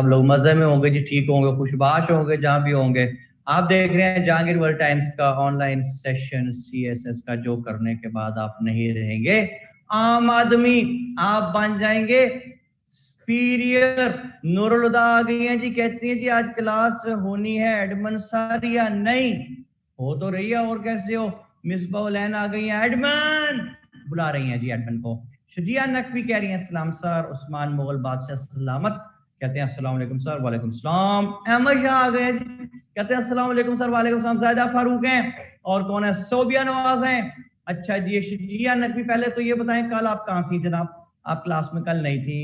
सब लोग मजे में होंगे जी, ठीक होंगे, खुशबाश होंगे जहां भी होंगे। आप देख रहे हैं जहांगीर वर्ल्ड टाइम्स का ऑनलाइन सेशन CSS का, जो करने के बाद आप नहीं रहेंगे आम आदमी, आप बन जाएंगे सुपीरियर। नूरुल हुदा आ गई हैं जी, कहती हैं जी आज क्लास होनी है एडमन सर या नहीं? हो तो रही है, और कैसे हो? मिसबा उलैन आ गई हैं, एडमन बुला रही हैं जी एडमन को। शजिया नकवी कह रही हैं सलाम सर। उस्मान मुगल बादशाह सलामत कहते हैं अस्सलाम वालेकुम सर। वालेकुम सलाम। अहमद शाह आ गए जी, कहते हैं अस्सलाम वालेकुम सर। वालेकुम सलाम। ज़ायदा फारूक हैं, और कौन है? सोबिया नवाज हैं। अच्छा जी, शजिया नकवी पहले तो ये बताएं कल आप कहाँ थी जनाब? आप क्लास में कल नहीं थी।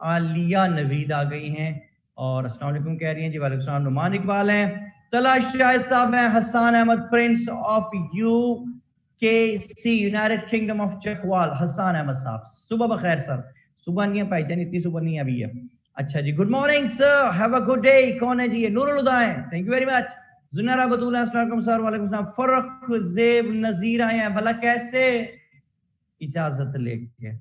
आलिया नवीद आ गई हैं और अस्सलाम वालेकुम कह रही हैं जी। वालेकुम सलाम। नुमान इकबाल हैं, तला शाहिद साहब हैं, Hasan Ahmed prince of UKC United Kingdom of Chakwal, Hasan Ahmed sahab सुबह बखैर सर। सुबह नहीं है भाईजान, इतनी सुबह नहीं है अभी है। अच्छा जी, good morning sir, have a good day. कौन है जी? ये नूरुल हुदा है, thank you very much. Junaira Batool अस्सलाम वालेकुम सर। वालेकुम सलाम। फर्रुख ज़ेब नजीर आए हैं, भला कैसे? इजाजत लेके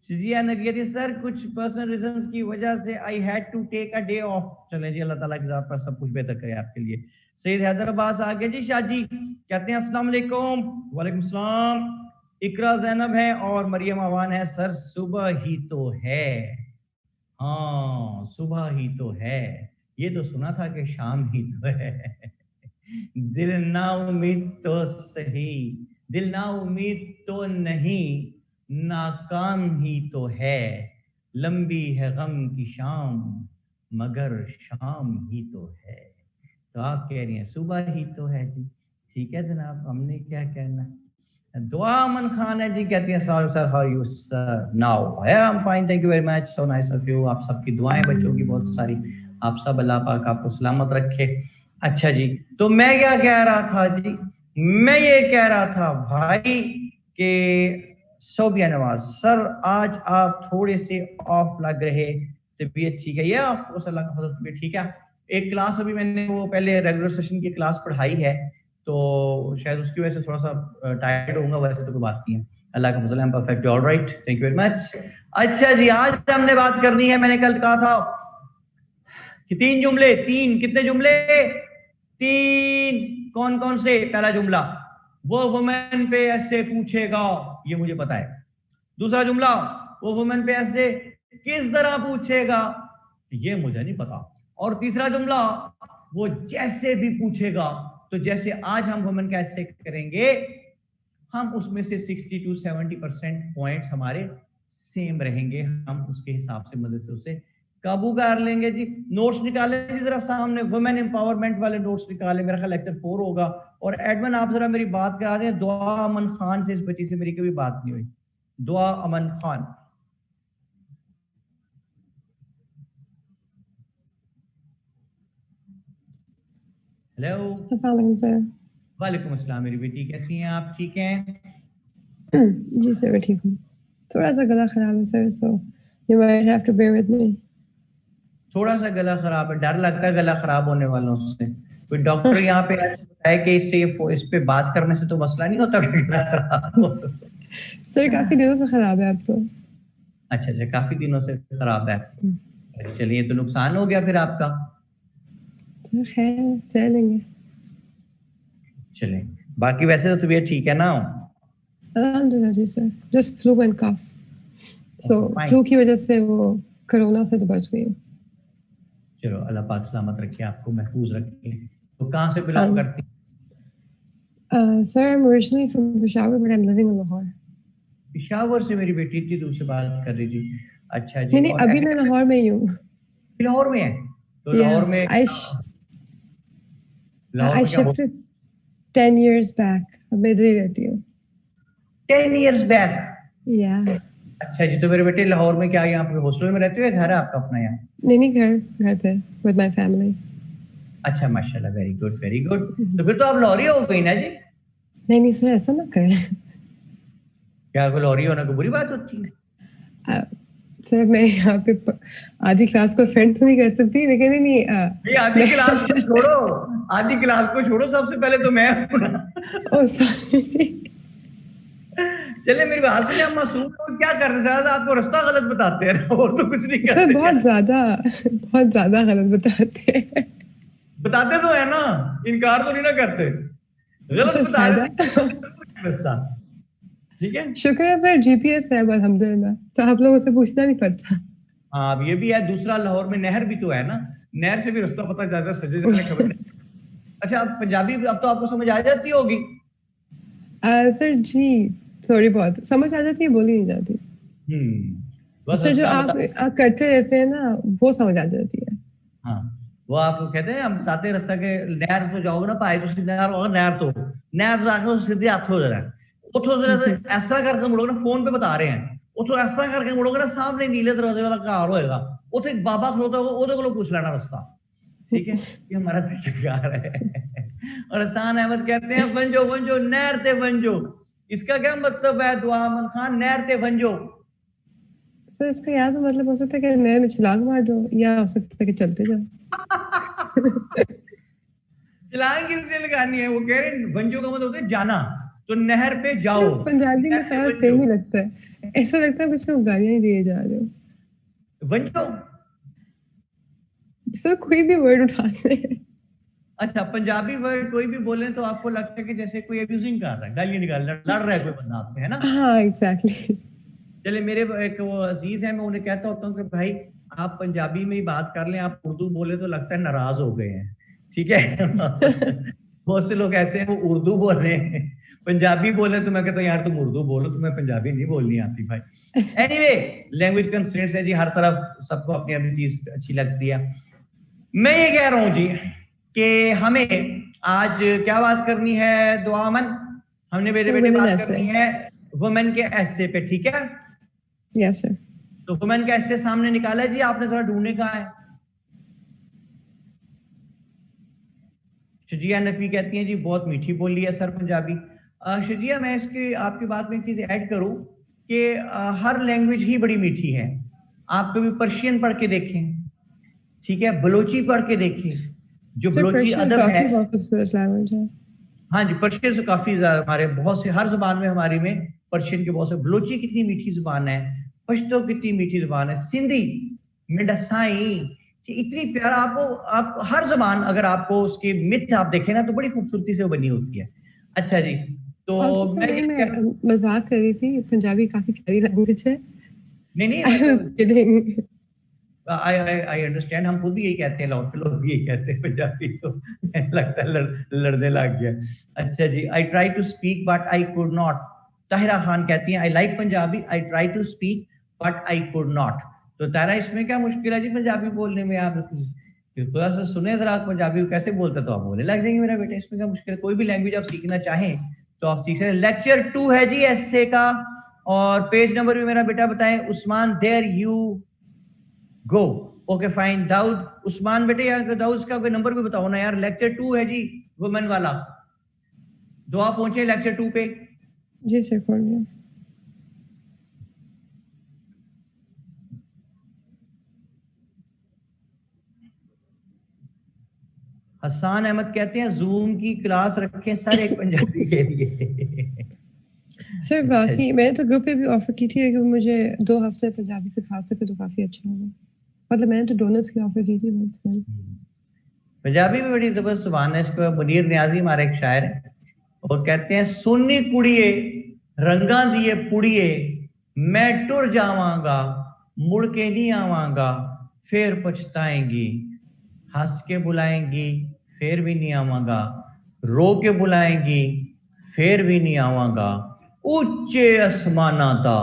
शिजिया ने कहा थी सर कुछ पर्सनल रीजंस की वजह से I had to take a day off. चलें जी, अल्लाह ताला की ज़ात पर सब कुछ बेहतर करे आपके लिए। सैयद हैदराबाद आ गए जी। शाजी कहते हैं अस्सलाम वालेकुम। वालेकुम सलाम। इकरा जैनब है और मरियम अवान है। सर सुबह ही तो है। हाँ सुबह ही तो है, ये तो सुना था कि शाम ही तो है। दिल ना उम्मीद तो सही, दिल ना उम्मीद तो नहीं, नाकाम ही तो है। लंबी है गम की शाम, मगर शाम ही तो है। तो आप कह रही हैं सुबह ही तो है जी, ठीक है जनाब, हमने क्या कहना। दुआ अमन खान है जी, कहती हैं sir sir how you sir now? I am fine, thank you very much, so nice of you. आप सबकी दुआएं बच्चों की बहुत सारी, आप सब अल्लाह पाक आपको सलामत रखे। अच्छा जी, तो मैं क्या कह रहा था जी? मैं ये कह रहा था भाई कि सोबिया नवाज सर आज आप थोड़े से ऑफ लग रहे, तबीयत ठीक है? ये आपको अल्लाह का फजल, तबीयत ठीक है? एक क्लास अभी मैंने वो पहले रेगुलर सेशन की क्लास पढ़ाई है, तो शायद उसकी वजह से थोड़ा सा टायर्ड होऊंगा, वैसे तो कोई बात नहीं है, अल्लाह का फजल है, perfect, alright, thank you very much. अच्छा जी, आज हमने बात करनी है, मैंने कल कहा था कि 3 जुमले, 3 कितने जुमले? 3। कौन कौन से? पहला जुमला, वो वुमेन पे ऐसे पूछेगा, ये मुझे पता है। दूसरा जुमला, वो वुमेन पे ऐसे किस तरह पूछेगा, ये मुझे नहीं पता। और तीसरा जुमला, वो जैसे भी पूछेगा, तो जैसे आज हम वुमेन का ऐसे करेंगे, हम उसमें से 60 to 70% पॉइंट्स हमारे सेम रहेंगे, हम उसके हिसाब से मजे से उसे काबू कर लेंगे जी। नोट्स निकाले जी जरा सामने, वुमेन एम्पावरमेंट वाले नोट्स निकाले, मेरा ख्याल लेक्चर 4 होगा। और एडमन आप जरा मेरी बात करा दें, दुआ अमन खान से, इस बच्ची से मेरी कभी बात नहीं हुई, दुआ अमन खान। हेलो। अस्सलाम वालेकुम सर। वालेकुम अस्सलाम मेरी बेटी, कैसी हैं आप? ठीक हैं? जी सर मैं ठीक हूँ, थोड़ा सा गला खराब है sir, so you might have to bear with me. थोड़ा सा गला खराब है, डर लगता है गला खराब होने वालों से। कोई डॉक्टर यहाँ पे ऐसा बताए कि इस पे बात करने से तो मसला नहीं होता कि गला खराब हो। सर काफी दिनों से खराब है आप तो। अच्छा अच्छा, काफी दिनों से खराब है। चलिए, तो नुकसान हो गया फिर आपका। तो खैर सह लेंगे। चलिए, बाकी वैसे तो तबीयत ठीक है ना? अल्हम्दुलिल्लाह जी sir, just flu and cough, so fine. Flu की वजह से वो कोरोना से तो बच गई। चलो, अल्लाह पाक सलामत रखे, आपको महफूज रखे। तो कहाँ से बिलोंग करती? Sir I am originally from Peshawar but I am living in Lahore. Peshawar से मेरी बेटी इतनी दूर से बात कर रही थी। अच्छा जी, नहीं नहीं, और अभी मैं लाहौर में ही हूँ। लाहौर में है? तो Yeah, लाहौर में, लाहौर I में क्या हो? shifted 10 years back. अब मैं इधर ही रहती हूँ। 10 years back? Yeah. अच्छा जी, तो मेरे बेटे लाहौर में क्या यहाँ पे हॉस्टल में रहते हो या घर है आपका अपना यहाँ? नहीं घर पे with my family. अच्छा, माशाल्लाह, वेरी गुड वेरी गुड। तो फिर तो आप लाहौरी हो गई ना जी? नहीं सर, ऐसा ना करें। क्या कोई लाहौरी होना कोई बुरी बात होती है? सर मैं यहाँ पे आधी क्लास को फ्रेंड तो नहीं कर सकती, लेकिन नहीं आधी क्लास को छोड़ो, आधी क्लास को छोड़ो, सबसे पहले तो मैं हूं ना। Oh sorry. चले मेरी बात सुनिए, हम मासूम लोग क्या कर रहे हैं, आपको रास्ता गलत बताते हैं ना, और तो कुछ नहीं करते। सर बहुत ज्यादा गलत बताते हैं। बताते तो है ना, इनकार तो नहीं ना करते, गलत सर बता फायदा। रहे थे रास्ता। ठीक है, शुक्र है सर जीपीएस है अल्हम्दुलिल्लाह, तो आप लोगों से पूछना नहीं पड़ता। हाँ अब ये भी है, दूसरा लाहौर में नहर भी तो है ना, नहर से भी रास्ता पता जाता, सजे जाने खबर नहीं। अच्छा, अब पंजाबी अब तो आपको समझ आ जाती होगी। सर जी थोड़ी बहुत समझ आ जाती है, बोली नहीं जाती। बस सर जो रास्ता आप बता। करते रहते हैं ना वो समझ आ जाती है। हाँ, वो आप कहते हैं हम बताते रास्ता के, नहर तो जाओगे ना भाई, तो नहर होगा, नहर तो आके सीधे हाथ हो जा रहा है, उठो जरा ऐसा करके मुड़ोगे ना, फोन पे बता रहे हैं, उठो ऐसा करके मुड़ोगे ना, सामने नीले दरवाजे वाला घर होएगा, उठो एक बाबा खलोता होगा, ओदे को पूछ लेना रास्ता। ठीक है, ये हमारा तरीकाकार है। और हसान अहमद कहते हैं वंजो वंजो नहर ते वंजो, इसका क्या मतलब है दुआ अहमद खान, नहर ते वंजो? सर इसका या तो मतलब हो सकता है कि नहर में छलांग मार दो, या हो सकता है कि चलते जाओ। छलांग किसने लगानी है, वो कह रहे हैं वंजो का मतलब होता है जाना, तो नहर पे जाओ, सर पंजाबी में नहर पे सारा वंजो। सेम ही लगता है, ऐसा लगता है किसी को गालियां ही दिए जा रहे हो। वंजो, सर कोई भी वर्ड उठा ले। अच्छा पंजाबी वर्ड कोई भी बोले तो आपको लगता है कि जैसे कोई अब्यूजिंग कर रहा है, गालियां निकाल लड़ रहा है कोई बंदा आपसे, है ना। हाँ एग्जैक्टली। चले मेरे एक वो अजीज है, मैं उन्हें कहता होता हूँ कि भाई आप पंजाबी में ही बात कर लें, आप उर्दू बोले तो लगता है नाराज हो गए हैं। ठीक है। बहुत से लोग ऐसे हैं वो उर्दू बोल रहे हैं, पंजाबी बोले तो मैं कहता हूँ यार तुम उर्दू बोलो, तुम्हें पंजाबी नहीं बोलनी आती भाई। एनीवे, लैंग्वेज कंस्ट्रेंट्स है जी, हर तरफ सबको अपनी अपनी चीज अच्छी लगती है। मैं ये कह रहा हूं जी कि हमें आज क्या बात करनी है दुआमन, हमने मेरे सर बेटे वुमेन बात ऐसे। करनी है वुमेन के एसे पे। ठीक है, यस सर। तो वुमेन का एसे सामने निकाला है जी, आपने थोड़ा ढूंढने का है। शजिया नकवी कहती हैं जी बहुत मीठी बोली है सर पंजाबी। शजिया मैं इसके आपकी बात में एक चीज ऐड करूं कि हर लैंग्वेज ही बड़ी मीठी है। आप कभी पर्शियन पढ़ के देखें, ठीक है, बलोची पढ़ के देखें, जो सर बलोची पर्शियन अदब है। काफी बहुत खूबसूरत लैंग्वेज है। हाँ जी, पर्शियन से काफी हमारे बहुत से हर जबान में हमारी में पर्शियन के बहुत से, बलोची कितनी मीठी जबान है, पश्तो कितनी मीठी जबान है, सिंधी, मिडसाई, इतनी प्यारा। आपको आप हर जबान अगर आपको उसकी मिथ आप देखें ना तो बड़ी खूबसूरती से वो बनी होती है। अच्छा जी, तो आपसे सर मैं नहीं, ये कह रहा हूँ, मैं मजाक कर रही थी, पंजाबी काफी प्यारी लैंग्वेज है। नहीं नहीं आई वाज मतलब किडिंग। आई अंडरस्टैंड, हम खुद भी यही कहते हैं, लौट लोग भी यही कहते हैं पंजाबी तो लगता है लड़ने लग गया। अच्छा जी, I try to speak but I could not. Tahira Khan कहती हैं I like Punjabi, I try to speak but I could not. तो तारा इसमें क्या मुश्किल है जी पंजाबी बोलने में, आप थोड़ा सा सुने जरा पंजाबी कैसे बोलते तो आप बोलने लग जाएंगे मेरा बेटा, इसमें क्या मुश्किल है, कोई भी लैंग्वेज आप सीखना चाहें तो आप सीख सकते हैं। लेक्चर 2 है जी एसए का, और पेज नंबर भी मेरा बेटा बताएं Usman, there you go. Okay fine, Dawood Usman बेटे यार, दाऊद का कोई नंबर भी बताओ ना यार, लेक्चर 2 है जी वुमेन वाला। दुआ पहुंचे लेक्चर 2 पे। जी सर खोल लिया। हसान अहमद कहते हैं जूम की क्लास रखें सर एक पंजाबी के लिए। सर अच्छा जी, बाकी मैंने तो ग्रुप पे भी ऑफर की थी कि मुझे 2 हफ्ते पंजाबी सिखा सके तो काफी अच्छा होगा। मतलब मैंने तो डोनट्स की ऑफर की थी बहुत सारी। पंजाबी में बड़ी जबरदस्त जुबान है, इसको मुनीर न्याजी हमारे एक शायर है, और कहते हैं सुन्नी कुड़िए रंगा दिए पुड़िए, मैं टुर जावांगा मुड़ के नहीं आवांगा, फिर पछताएंगी, हंस के बुलाएंगी फिर भी नहीं आवांगा, रो के बुलाएंगी फिर भी नहीं आवांगा, ऊंचे आसमाना दा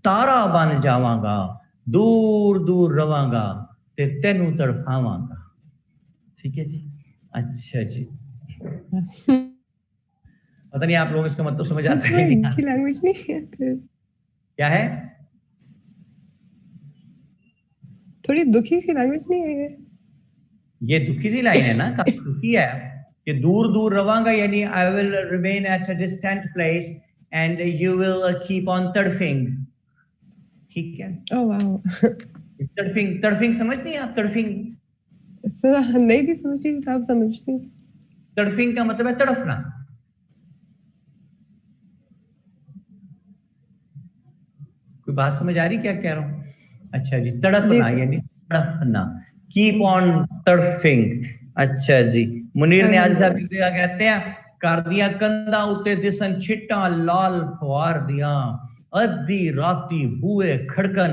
तारा बन जावांगा, दूर दूर रवांगा ते तेनू तड़फावांगा। ठीक है जी, अच्छा जी, पता नहीं आप लोग इसका मतलब समझ सर आता है थोड़ा नहीं इनकी आता। लैंग्वेज नहीं है फिर? क्या है, थोड़ी दुखी सी लैंग्वेज नहीं है ये? ये दुखी सी लाइन है ना, काफी दुखी है कि दूर दूर रवांगा, यानी I will remain at a distant place and you will keep on तड़फिंग। ठीक है, ओह वाओ। तड़फिंग, तड़फिंग समझती हैं आप, तड़फिंग? सर नहीं भी समझती तो आप समझती। तड़फिंग का मतलब है तड़फना। कोई बात समझ आ रही क्या कह रहा हूँ? अच्छा जी, तड़पना यानी तड़पना, कीप ऑन तड़फिंग। अच्छा जी, मुनीर नियाज़ी साहब क्या कहते हैं? कर दिया कंधा उते दिसन छिट्टा लाल फवार दिया, अद्धी राती बुए खड़कन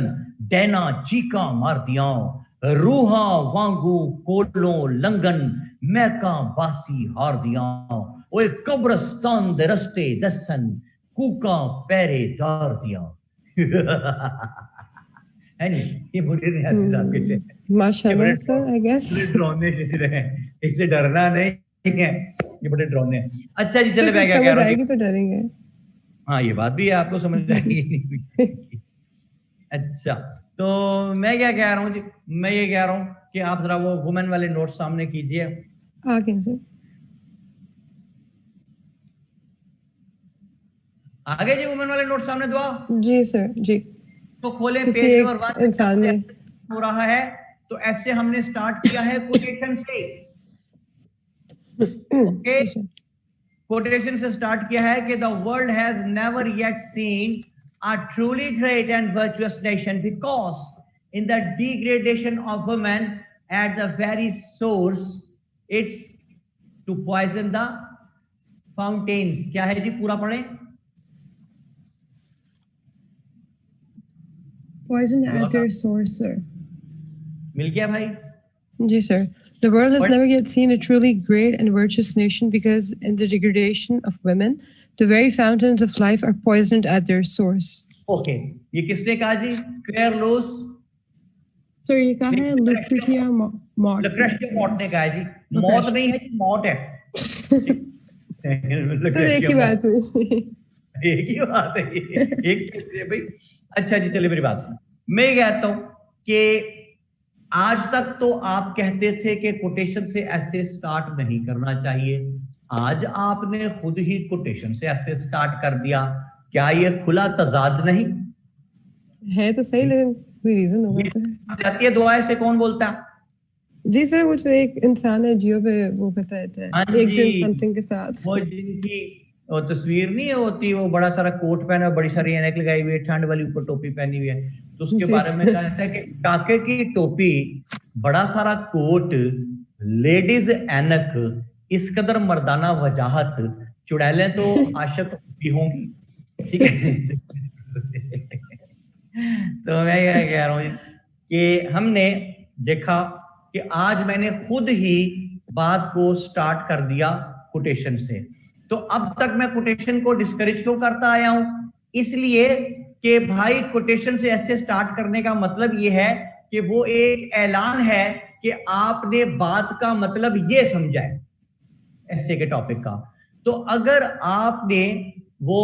डैना चीका मार दिया, रूहा वांगू कोलों लंगन मैका बासी हार दिया, ओए कब्रस्तान दे रस्ते दसन कूका पहरेदार दिया। है नहीं, ये मुनीर नियाज़ी साहब के माशाल्लाह सर, आई गेस डरावने रहे, इससे डरना नहीं है, ये बड़े डरावने हैं। अच्छा जी, चले मैं क्या कह समझ रहा हूँ आएगी तो डरेंगे। हाँ, ये बात भी है, आपको समझ आएगी। अच्छा, तो मैं क्या कह रहा हूँ जी, मैं ये कह रहा हूँ कि आप जरा वो वुमेन वाले नोट सामने कीजिए। आगे सर, आगे जी, वुमेन वाले नोट सामने दुआ जी सर जी। तो खोले किसी पेज एक नंबर 1 इंसान ने हो रहा है, तो ऐसे हमने स्टार्ट किया है कोटेशन से। ओके, कोटेशन से स्टार्ट किया है कि the world has never yet seen a truly great and virtuous nation because in the degradation of women at the very source it's to poison the fountains। क्या है जी, पूरा पढ़ें। poison at their source sir। मिल गया भाई? जी sir। The world has never yet seen a truly great and virtuous nation because in the degradation of women, the very fountains of life are poisoned at their source। Okay, ये किसने कहा जी? Clear loose sir, ये कहा है लुक्रेशिया मॉट। लुक्रेशिया मॉट ने कहा है जी, मौत नहीं है जी, मौत है। सर एक ही बात हुई। एक ही बात है ये, एक कैसे भाई। अच्छा जी, चलिए मेरी बात सुनो। मैं कहता हूं कि आज तक तो आप कहते थे कि कोटेशन से ऐसे स्टार्ट नहीं करना चाहिए, आज आपने खुद ही कोटेशन से ऐसे स्टार्ट कर दिया, क्या ये खुला तजाद नहीं है? तो सही, लेकिन कोई रीजन होगा सर। जाती है दुआएं से कौन बोलता है? जी सर, वो जो एक इंसान है जियो पे वो कहता है एक दिन समथिंग के साथ, वो जिनकी वो तस्वीर नहीं होती, वो बड़ा सारा कोट पहना, बड़ी सारी ऐनक लगाई हुई है, ठंड वाली ऊपर टोपी पहनी हुई है, तो उसके बारे में कहता है कि काके की टोपी, बड़ा सारा कोट, लेडीज ऐनक, इस कदर मर्दाना वजाहत, चुड़ैलें तो आशिक भी होंगी। ठीक है। तो मैं क्या कह रहा हूँ कि हमने देखा कि आज मैंने खुद ही बात को स्टार्ट कर दिया कोटेशन से, तो अब तक मैं कोटेशन को डिस्करेज क्यों करता आया हूं? इसलिए कि भाई कोटेशन से ऐसे स्टार्ट करने का मतलब यह है कि वो एक ऐलान है कि आपने बात का मतलब ये समझा है ऐसे के टॉपिक का। तो अगर आपने वो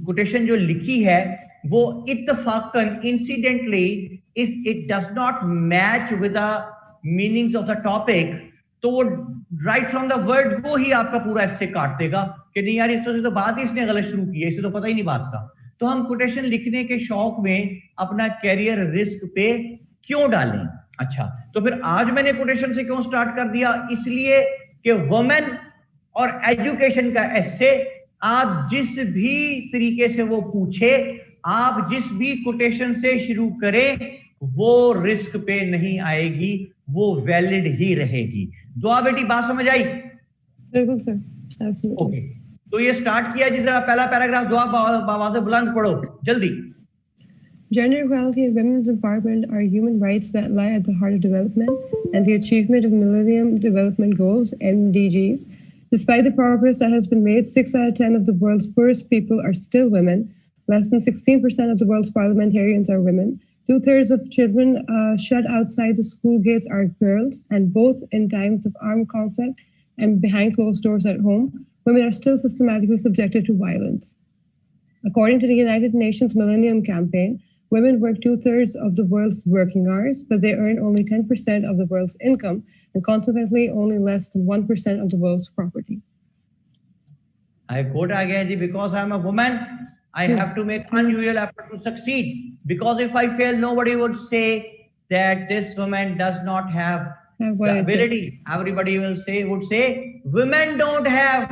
कोटेशन जो लिखी है वो इत्तफाकन incidentally if it does not match with the meanings of the topic, तो वो राइट फ्रॉम द वर्ड वो ही आपका पूरा ऐसे काट देगा कि नहीं यार, इस तरह से तो बात ही इसने गलत शुरू की है, इसे तो पता ही नहीं बात का। तो हम कोटेशन लिखने के शौक में अपना कैरियर रिस्क पे क्यों डालें? अच्छा, तो फिर आज मैंने कोटेशन से क्यों स्टार्ट कर दिया? इसलिए कि वुमेन और एजुकेशन का ऐसे आप जिस भी तरीके से वो पूछे, आप जिस भी कोटेशन से शुरू करें, वो रिस्क पे नहीं आएगी, वो वैलिड ही रहेगी। दुआ बेटी, बात समझ आई? बिल्कुल सर। ओके, तो ये स्टार्ट किया जी, जरा पहला पैराग्राफ दुआ बाबा से बुलंद पढ़ो जल्दी। Gender equality and women's empowerment are human rights that lie at the heart of development and the achievement of Millennium Development Goals, MDGs. Despite the progress that has been made, 6 out of 10 of the world's poorest people are still women. Less than 16% of the world's parliamentarians are women. 2/3 of children shut outside the school gates are girls, and both in times of armed conflict and behind closed doors at home, women are still systematically subjected to violence. According to the United Nations Millennium Campaign, women work 2/3 of the world's working hours, but they earn only 10% of the world's income, and consequently only less than 1% of the world's property. I quote again, because I am a woman, I have to make unusual effort to succeed. Because if I fail, nobody would say that this woman does not have the ability. Everybody would say, women don't have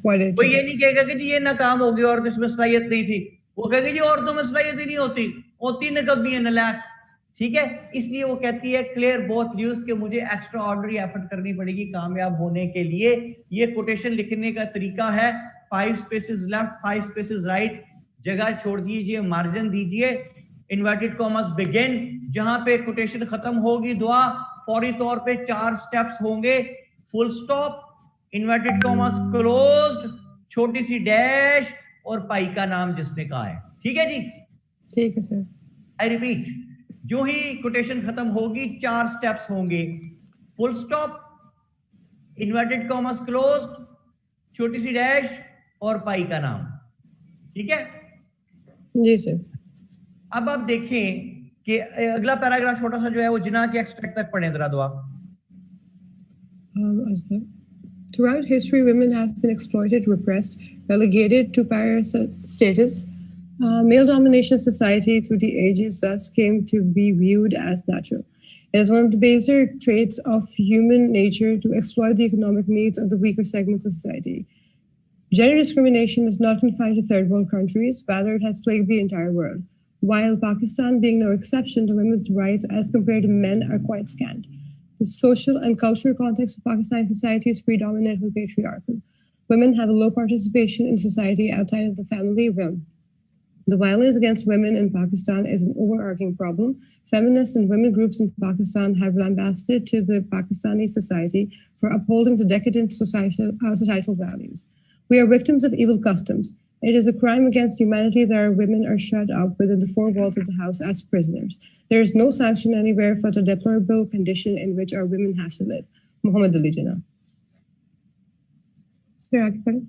what it takes. कोई ये नहीं कहेगा कि जी ये नाकाम हो गया और इसमें सलाहियत नहीं थी। वो कहेगी जी औरतों में सलाहियत ही नहीं होती, होती न कभी है नलायक, ठीक है। इसलिए वो कहती है क्लियर बोथ व्यूज के मुझे एक्स्ट्रा ऑर्डिनरी एफर्ट करनी पड़ेगी कामयाब होने के लिए। ये कोटेशन लिखने का तरीका है 5 स्पेसेस लेफ्ट 5 स्पेसेस राइट, जगह छोड़ दीजिए, मार्जिन दीजिए, इन्वर्टेड कॉमर्स बिगिन, जहां पे कोटेशन खत्म होगी दुआ फौरी तौर पे 4 स्टेप्स होंगे, full stop, inverted commas closed, छोटी सी डैश और पाई का नाम जिसने कहा है, ठीक है जी, ठीक है सर। आई रिपीट, जो ही कोटेशन खत्म होगी 4 स्टेप्स होंगे, full stop, inverted commas closed, छोटी सी डैश और पाई का नाम, ठीक है जी सर। अब आप देखें कि अगला पैराग्राफ छोटा सा जो है वो जिना के एक्सपेक्ट तक पढ़े जरा दुआ। Throughout history, women have been exploited, repressed, relegated to pariah status. Male domination of society through the ages thus came to be viewed as natural. It is one of the baser traits of human nature to exploit the economic needs of the weaker segments of society. Gender discrimination is not confined to third world countries, rather it has plagued the entire world. While Pakistan being no exception, the women's rights as compared to men are quite scant. The social and cultural context of Pakistani society is predominantly patriarchal. Women have a low participation in society outside of the family realm. The violence against women in Pakistan is an overarching problem. Feminists and women groups in Pakistan have lambasted to the Pakistani society for upholding the decadent societal values. We are victims of evil customs. It is a crime against humanity that our women are shut up within the 4 walls of the house as prisoners. There is no sanction anywhere for the deplorable condition in which our women have to live. Muhammad Ali Jinnah. Sir, आगे पढ़ें।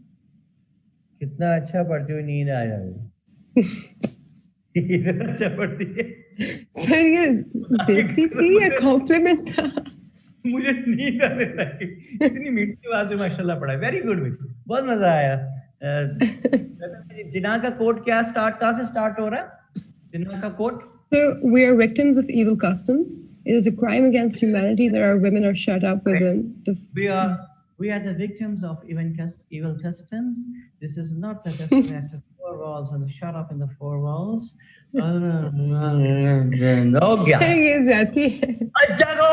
कितना अच्छा पढ़ती हुई नींद आ जाए। इतना अच्छा पढ़ती है। सर ये बेइज्जती थी या कॉम्प्लीमेंट था? मुझे नींद आने लगी, इतनी मीठी आवाज में माशाल्लाह पढ़ा, वेरी गुड, बहुत मजा आया। जिना का कोट क्या कहाँ से स्टार्ट हो रहा है? जिना का coat, So we are victims of evil customs. It is a crime against humanity that our women are shut up within the. We are the victims of evil customs. This is not the just the 4 walls and shut up in the 4 walls. हो गया। ये जाती है। जागो,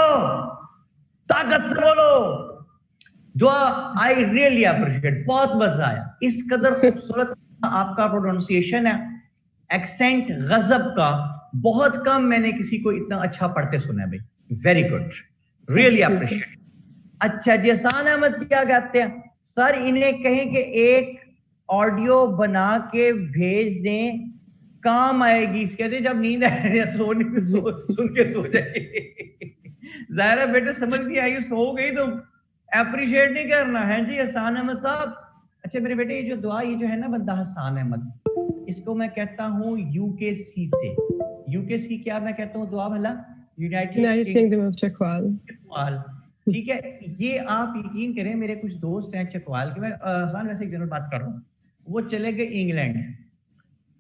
ताकत से बोलो। दुआ, I really appreciate, बहुत मजा आया। इस कदर खूबसूरत आपका प्रोनाउंसिएशन है, एक्सेंट गजब का, बहुत कम मैंने किसी को इतना अच्छा पढ़ते सुना है भाई, वेरी गुड, रियली अप्रिशिएट। अच्छा जी, हसन अहमद क्या कहते हैं? सर इन्हें कहें कि एक ऑडियो बना के भेज दें, काम आएगी। कहते जब नींद आए सुन के सो जाएगी। जाहिर बेटे समझ नहीं आई, सो गई तो अप्रिशिएट नहीं करना है जी हसन अहमद साहब। अच्छा मेरे बेटे, ये जो दुआ ये जो है ना बंदा हसन अहमद, इसको मैं कहता हूँ यूकेसी से। यूकेसी क्या मैं कहता हूँ दुआ भला? United Kingdom of Chakwal. ठीक है, ये आप यकीन करें, मेरे कुछ दोस्त हैं चकवाल के, मैं हसन वैसे एक जनरल बात कर रहा हूँ, वो चले गए इंग्लैंड,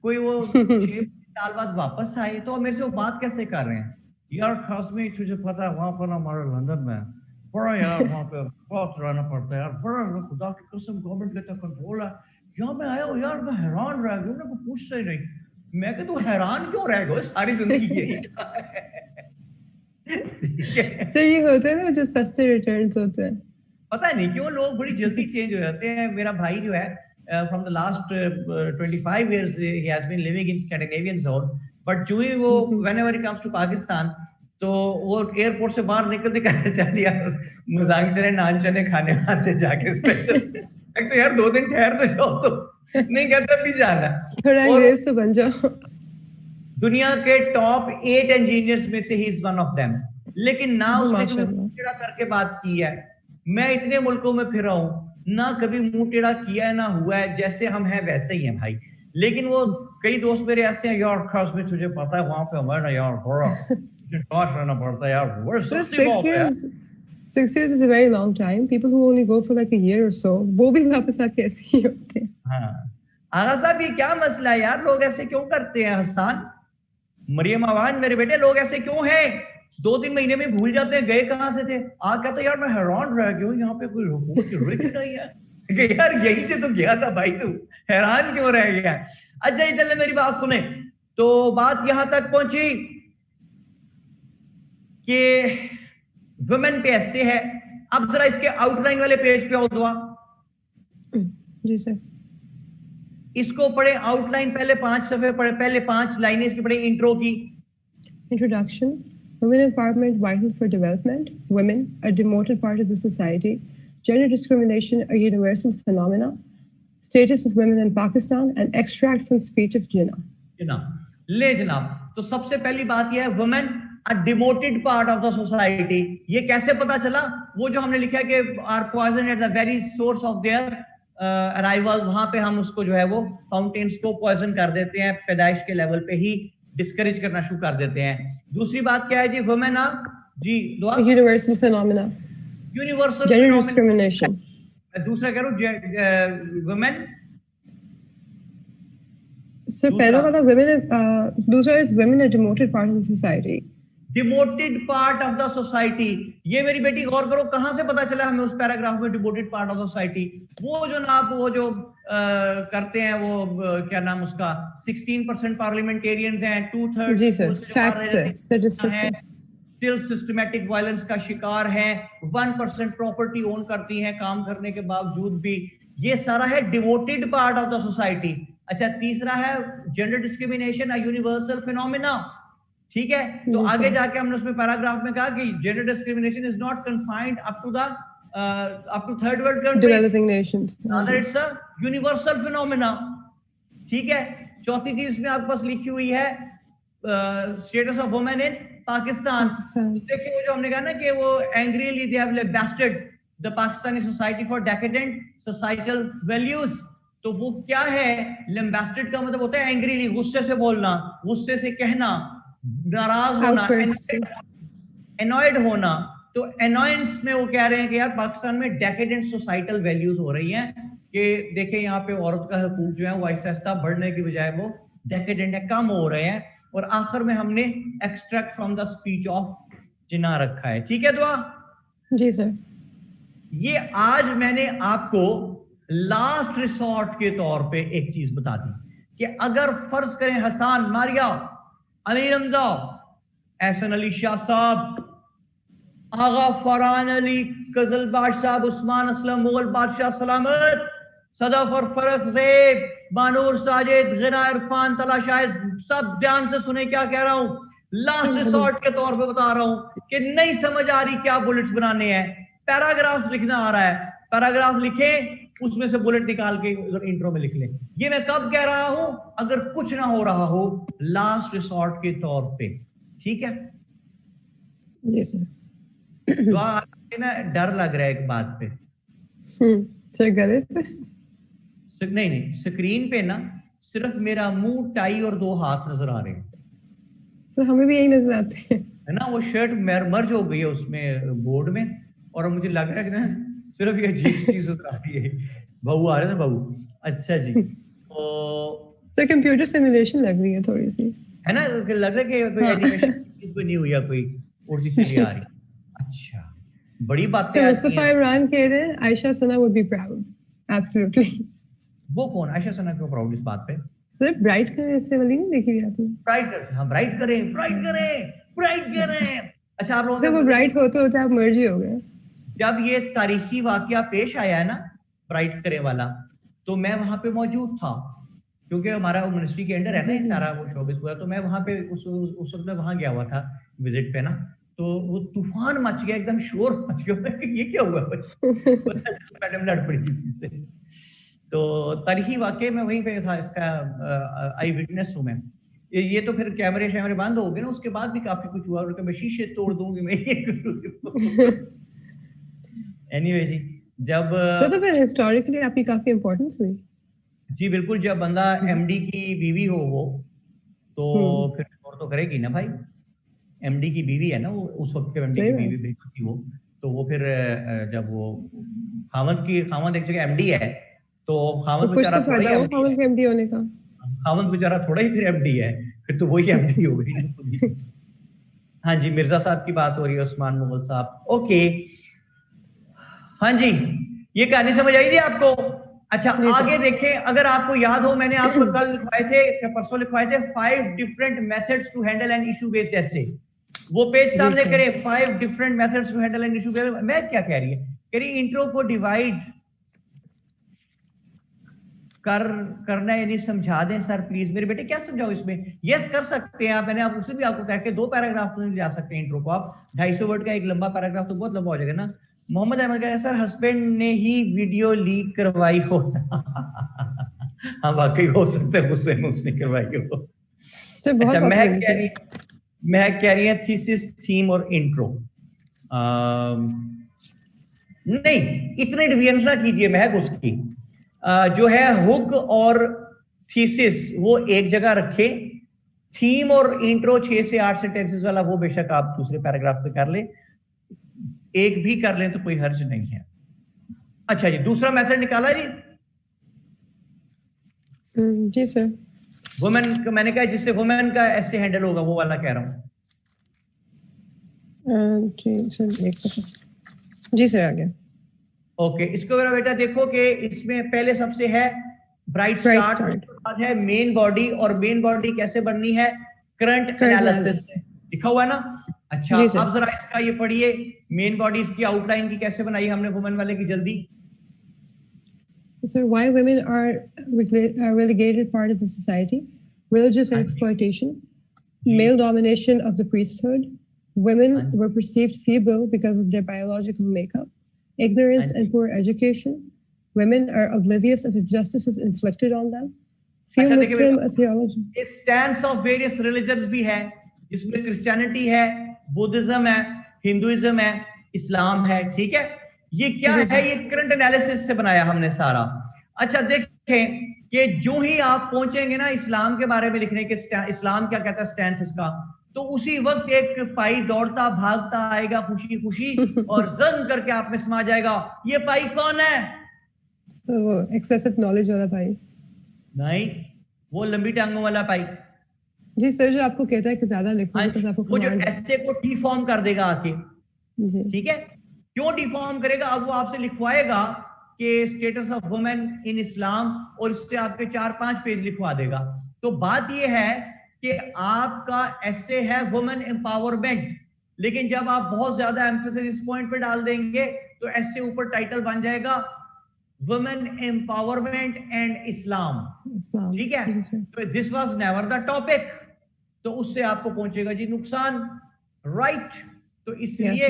कोई वो 6 साल बाद वापस आए तो मेरे से वो बात कैसे कर रहे हैं, यार खास में तुझे पता है वहां पर हमारे लंदन में बड़ा यार वहां पे बहुत रहना पड़ता है यार, बड़ा खुदा की कसम गवर्नमेंट का कंट्रोल है, यहाँ मैं आया हूँ यार, मैं हैरान रह गया, उन्हें कुछ पूछता ही नहीं। मैं कहता तू हैरान क्यों रह गए, सारी जिंदगी यही सर ये होता है ना जो सस्ते रिटर्न्स होते हैं, पता नहीं क्यों लोग बड़ी जल्दी चेंज हो जाते हैं। मेरा भाई जो है from the last 25 years he has been living in Scandinavian zone, but जो ही वो whenever it comes to Pakistan तो वो एयरपोर्ट से बाहर निकलते कहते चल यार मजाक तेरे नान चने खाने वहां से जाके स्पेशल, तो यार 2 दिन ठहर तो जाओ, तो नहीं कहता भी जाना, थोड़ा अंग्रेज तो बन जाओ। दुनिया के टॉप 8 इंजीनियर्स में से he is one of them, लेकिन ना उसने कभी मुंह टेढ़ा करके बात की है। मैं इतने मुल्कों में फिरा हूं, ना कभी मुंह टेढ़ा किया है ना हुआ है, जैसे हम हैं वैसे ही हैं भाई। लेकिन वो कई दोस्त मेरे ऐसे हैं, यार खास में तुझे पता है वहां पे हमारा यार बड़ा रहना पड़ता है यार। 6 years is a very long time. People who only go for like a year or so, वो भी वापस आके ऐसे ही होते हैं। हाँ आगा साहब, ये क्या मसला है यार, लोग ऐसे क्यों करते हैं? हसन, मरियम आवान, मेरे बेटे लोग ऐसे क्यों हैं? 2-3 महीने में भूल जाते हैं गए कहां से थे। आ कहते यार मैं हैरान रह गया हूँ, यहाँ पे कोई रुक नहीं है। यार यही से तो गया था भाई, तू हैरान क्यों रह गया? अच्छा जी, चलिए मेरी बात सुने। तो बात यहां तक पहुंची कि वुमेन पे ऐसे है। अब जरा इसके आउटलाइन वाले पेज पे आओ दुआ। जी सर। इसको पढ़े आउटलाइन, पहले 5 सफे पढ़े, पहले 5 लाइनें इसकी पढ़े इंट्रो की। Introduction. Women empowerment vital for development. Women, a demoted part of the society. Gender discrimination, a universal phenomena. Status of women in Pakistan, an extract from speech of Jinnah. जनाब ले जनाब, तो सबसे पहली बात यह है women a demoted part of the society. ये कैसे पता चला? वो जो हमने लिखा है कि are poison at the very source of their arrival, वहां पे हम उसको जो है वो फाउंटेन्स को पॉइजन कर देते हैं, पैदाइश के लेवल पे ही डिस्करेज करना शुरू कर देते हैं। दूसरी बात क्या है जी? वुमेन जी दुआ, Universal phenomena. Universal Gender discrimination. दूसरा कह रहा हूं वुमेन। Sir, पहला वाला women, दूसरा is women a demoted part of the society. Demoted part of the society. ये मेरी बेटी गौर करो, कहां से पता चला हमें उस पैराग्राफ में demoted part of the society? वो जो ना आप वो जो करते हैं वो क्या नाम उसका, 16% पार्लियामेंटेरियंस हैं, 2/3 जी सर, फैक्ट्स है, स्टैटिस्टिक्स है, स्टिल सिस्टमैटिक वायलेंस का शिकार है, 1% प्रॉपर्टी ओन करती हैं काम करने के बावजूद भी। ये सारा है devoted part of the society. अच्छा, तीसरा है जेंडर डिस्क्रिमिनेशन अ यूनिवर्सल फिनोमेना। ठीक है, तो आगे जाके हमने उसमें पैराग्राफ में कहा कि gender discrimination is not confined up to third world countries, developing nations, rather it's a universal phenomena. ठीक है, चौथी चीज में आपके पास लिखी हुई है status of women in Pakistan. देखिए वो जो हमने कहा ना कि वो angrily they have lambasted the Pakistani society for decadent societal values. तो वो क्या है? लैम्बेस्टेड का मतलब होता है एंग्रीली, गुस्से से बोलना, गुस्से से कहना, नाराज होना, एनॉयड होना। तो एनॉयंस में वो कह रहे हैं कि यार पाकिस्तान में डेकेडेंट सोसाइटल वैल्यूज हो रही हैं कि देखें यहाँ पे औरत का हकूक जो है वो आहिस्ता बढ़ने की बजाय वो डेकेडेंट है, कम हो रहे हैं। और आखिर में हमने extract from the speech of Jinnah रखा है। ठीक है दुआ? जी सर। ये आज मैंने आपको लास्ट रिसोर्ट के तौर पे एक चीज बता दी कि अगर फर्ज करें हसन मारिया, अमीर हमजा, एहसन अली शाह साहब, आगा फरहान अली, कजल बादशाह, उस्मान असलम, मुगल बादशाह सलामत, सदफ और फरख ज़ेब, बानूर साजिद, गिना इरफान, तला शाहिद, सब ध्यान से सुने क्या कह रहा हूं। लास्ट रिसोर्ट के तौर पे बता रहा हूं कि नहीं समझ आ रही क्या बुलेट्स बनाने हैं, पैराग्राफ लिखना आ रहा है, पैराग्राफ लिखे, उसमें से बुलेट निकाल के इंट्रो में लिख ले। ये मैं कब कह रहा हूं? अगर कुछ ना हो रहा हो, लास्ट रिसोर्ट के तौर पे। ठीक है? Yes sir. तो ना डर लग रहा है एक बात पे। सर गले पे? नहीं, स्क्रीन पे ना सिर्फ मेरा मुंह, टाई और 2 हाथ नजर आ रहे हैं। सर हमें भी यही नजर आते हैं, है ना? वो शर्ट मर्ज हो गई है उसमें बोर्ड में, और मुझे लग रहा है कि ना सिर्फ ये अजीब चीज उतर आ रही है। बहू आ रहे हैं, बहू। अच्छा जी, तो सर कंप्यूटर सिमुलेशन लग रही है थोड़ी सी, है ना? लग रहा है कि कोई एनिमेशन कोई नहीं हुई है, कोई और चीज चली आ रही। अच्छा, बड़ी बातें हैं। मुस्तफा इमरान कह रहे हैं आयशा सना वुड बी प्राउड। एब्सोल्युटली। वो कौन आयशा सना क्यों प्राउड इस बात पे? सर ब्राइट करें इससे वाली नहीं देखी थी आपने? ब्राइट कर, हाँ ब्राइट करें, ब्राइट करें, ब्राइट करें। अच्छा, आप लोगों सर वो ब्राइट होते होते आप मर्जी हो गए। जब ये तारीखी वाकया पेश आया है ना ब्राइट करे वाला, तो मैं वहां पे मौजूद था, क्योंकि हमारा मिनिस्ट्री के अंडर है ना ये सारा वो शोबिस पूरा। तो मैं वहां पे उस वक्त मैं वहां गया हुआ था विजिट पे ना, तो वो तूफान मच गया, एकदम शोर मच गया कि ये क्या हुआ मैडम लड़ पड़ी किसी से। तो तारीखी वाकये में वहीं पे था, इसका आई विटनेस हूं मैं। ये तो फिर कैमरे शैमरे बंद हो गए ना, उसके बाद भी काफी कुछ हुआ, मैं शीशे तोड़ दूंगी, मैं ये करूंगी। एनीवे जी, जब सर तो फिर हिस्टोरिकली आपकी काफी इंपॉर्टेंस हुई। जी बिल्कुल, जब बंदा एमडी की बीवी हो वो, तो फिर और तो करेगी ना भाई। एमडी की बीवी है ना वो, उस वक्त के एमडी की बीवी थी वो, तो वो फिर जब वो खामद एक जगह एमडी है, तो खामद बेचारा खामद के एमडी होने का, खामद बेचारा थोड़ा ही फिर एमडी है, फिर तो वही एमडी हो गई। हाँ जी, मिर्जा साहब की बात हो रही है, उस्मान मुगल साहब। ओके, हाँ जी, ये कहानी समझ आई थी आपको? अच्छा आगे देखें, अगर आपको याद हो मैंने आपको कल लिखवाए थे, परसों लिखवाए थे 5 different methods to handle an issue based ऐसे। वो पेज सामने करे, 5 different methods to handle an issue based. मैं क्या कह रही है, कह रही इंट्रो को डिवाइड करना है, यानी समझा दें सर प्लीज। मेरे बेटे क्या समझाओ इसमें? यस कर सकते हैं आप, मैंने आप उससे भी आपको कह के 2 पैराग्राफ में जा सकते हैं इंट्रो को आप। 250 वर्ड का एक लंबा पैराग्राफ तो बहुत लंबा हो जाएगा ना। मोहम्मद अहमद कह सर हस्बैंड ने ही वीडियो लीक करवाई हो। हाँ वाकई हो सकता है गुस्से में उसने करवाई हो। अच्छा मैं कह रही है थीसिस, थीम और इंट्रो। नहीं इतने डिवीजन ना कीजिए महक उसकी। जो है हुक और थीसिस वो एक जगह रखे, थीम और इंट्रो 6 से 8 सेंटेंसेस वाला वो बेशक आप दूसरे पैराग्राफ पे कर ले, एक भी कर लें तो कोई हर्ज नहीं है। अच्छा जी दूसरा मेथड निकाला जी। जी सर। वुमेन मैंने कहा जिससे वुमेन का ऐसे हैंडल होगा वो वाला कह रहा हूं। जी सर एक सेकंड। जी सर आ गया। ओके इसको मेरा बेटा देखो कि इसमें पहले सबसे है ब्राइट स्टार्ट, उसके बाद है मेन बॉडी, और मेन बॉडी कैसे बननी है? करंट एनालिसिस लिखा हुआ है ना। अच्छा अब जरा इसका ये पढ़िए, मेन बॉडी इसकी आउटलाइन की कैसे बनाई हमने वुमेन वाले की, जल्दी। Sir, why women are relegated part of the society? Religious exploitation, male domination of the priesthood, women were perceived feeble because of their biological makeup, ignorance and poor education, women are oblivious of injustices inflicted on them, few Muslim theology. A stance of various religions भी है, जिसमें Christianity है, Buddhism है, Hinduism है, इस्लाम है, ठीक है। ये क्या है? ये करंट एनालिसिस से बनाया हमने सारा। अच्छा देखें कि जो ही आप पहुंचेंगे ना इस्लाम के बारे में लिखने के, इस्लाम क्या कहता है स्टैंस इसका, तो उसी वक्त एक पाई दौड़ता भागता आएगा खुशी खुशी और जंग करके आप में समा जाएगा, ये पाई कौन है? वो एक्सेसिव नॉलेज वाला पाई नहीं, वो लंबी टांगों वाला पाई। जी सर, जो आपको कहता है कि ज्यादा लिखो तो आपको वो जो ऐसे को डिफॉर्म कर देगा आके, ठीक है। क्यों डिफॉर्म करेगा? अब वो आपसे लिखवाएगा कि स्टेटस ऑफ वुमेन इन इस्लाम, और इससे आपके 4-5 पेज लिखवा देगा। तो बात ये है कि आपका ऐसे है वुमेन एम्पावरमेंट, लेकिन जब आप बहुत ज्यादा एम्फेसिस इस पॉइंट पे डाल देंगे तो ऐसे ऊपर टाइटल बन जाएगा वुमेन एम्पावरमेंट एंड इस्लाम, ठीक है। तो this was never the topic, तो उससे आपको पहुंचेगा जी नुकसान, राइट। तो इसलिए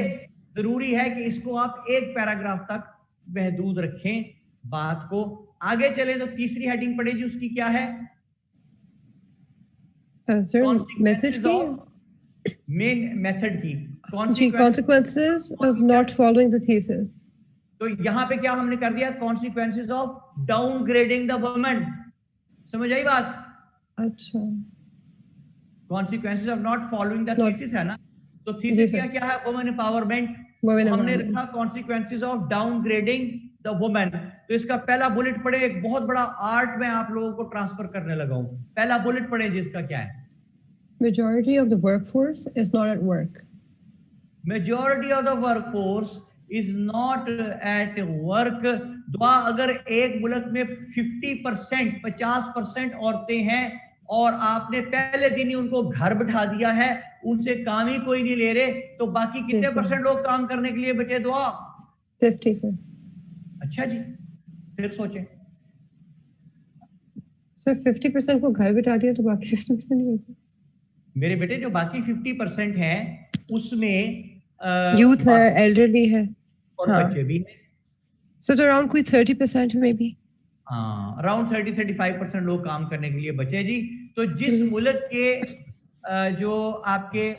जरूरी है कि इसको आप एक पैराग्राफ तक महदूद रखें बात को। आगे चलें तो तीसरी हेडिंग पड़ेगी, उसकी क्या है? मेन मेथड की consequences of not following the thesis। तो यहां पे क्या हमने कर दिया? consequences of downgrading the woman। समझ आई बात? अच्छा, consequences of not following the thesis है ना। तो थीसिस क्या है? Women empowerment. हमने रखा consequences of downgrading the woman। तो इसका पहला बुलेट पढ़े, एक बहुत बड़ा आर्ट में आप लोगों को ट्रांसफर करने लगा हूं। पहला बुलेट पढ़े जिसका क्या है? Majority of the workforce is not at work। Majority of the workforce is not at work। दुआ अगर एक मुल्क में 50%, 50% औरतें हैं और आपने पहले दिन ही उनको घर बिठा दिया है, उनसे काम ही कोई नहीं ले रहे, तो बाकी कितने % लोग काम करने के लिए बचे? दुआ 50 सर। अच्छा जी, फिर सोचें सर 50% को घर बिठा दिया तो बाकी 50% नहीं बचे। मेरे बेटे जो बाकी 50% है उसमें यूथ है, एल्डरली है और बच्चे भी हैं। सो अराउंड कोई 30% में भी, हाँ अराउंड 30-35% लोग काम करने के लिए बचे जी। तो जिस मुल्क के जो आपके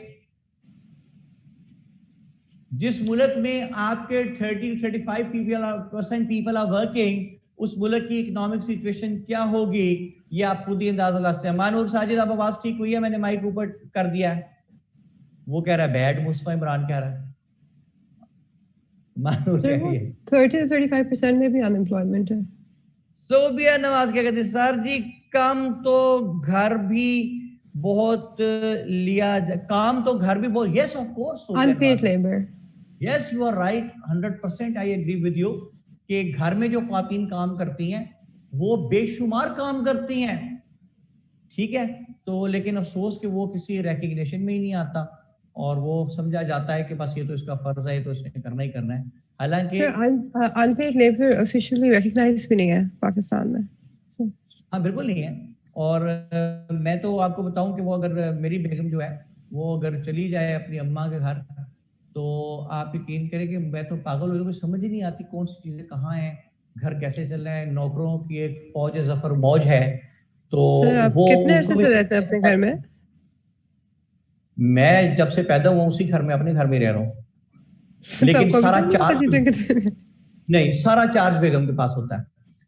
जिस मुल्क में आपके 30-35% पीपल आर वर्किंग, उस मुल्क की इकोनॉमिक सिचुएशन क्या होगी ये आप खुद ही अंदाजा लगाते हैं। मानूर साजिद, अब आवाज ठीक हुई है? मैंने माइक ऊपर कर दिया है। वो कह रहा है बैड, मुस्तफा इमरान कह रहा है। मानूर कह रही है 30-35% में भी अनएम्प्लॉयमेंट है। सोबिया नवाज क्या कहते हैं? सर जी काम तो घर भी बहुत लिया, काम तो घर भी बहुत। Yes of course, unpaid labour. Yes you are right, 100% I agree with you. कि घर में जो ख्वातीन काम करती हैं वो बेशुमार काम करती हैं, ठीक है, तो लेकिन अफसोस कि वो किसी रिकग्निशन में ही नहीं आता और वो समझा जाता है कि बस ये तो इसका फर्ज है, तो इसने करना ही करना है। हालांकि अनपेड लेबर ऑफिशियली रिकॉग्नाइज भी नहीं है पाकिस्तान में। हाँ बिल्कुल नहीं है। और मैं तो आपको बताऊं कि वो अगर मेरी बेगम जो है वो अगर चली जाए अपनी अम्मा के घर, तो आप यकीन करें कि मैं तो पागल हो जाऊंगा, समझ ही नहीं आती कौन सी चीजें कहाँ हैं, घर कैसे चल रहे हैं, नौकरों की एक फौज जफर मौज है। तो सर आप वो कितने उनको अरसे भी से रहते हैं अपने घर में? मैं जब से पैदा हुआ उसी घर में, अपने घर में रह रहा हूँ, तो लेकिन आपको अभी सारा तक नहीं पता चार्ज चीजें कितने हैं? नहीं, सारा चार्ज बेगम के पास होता है।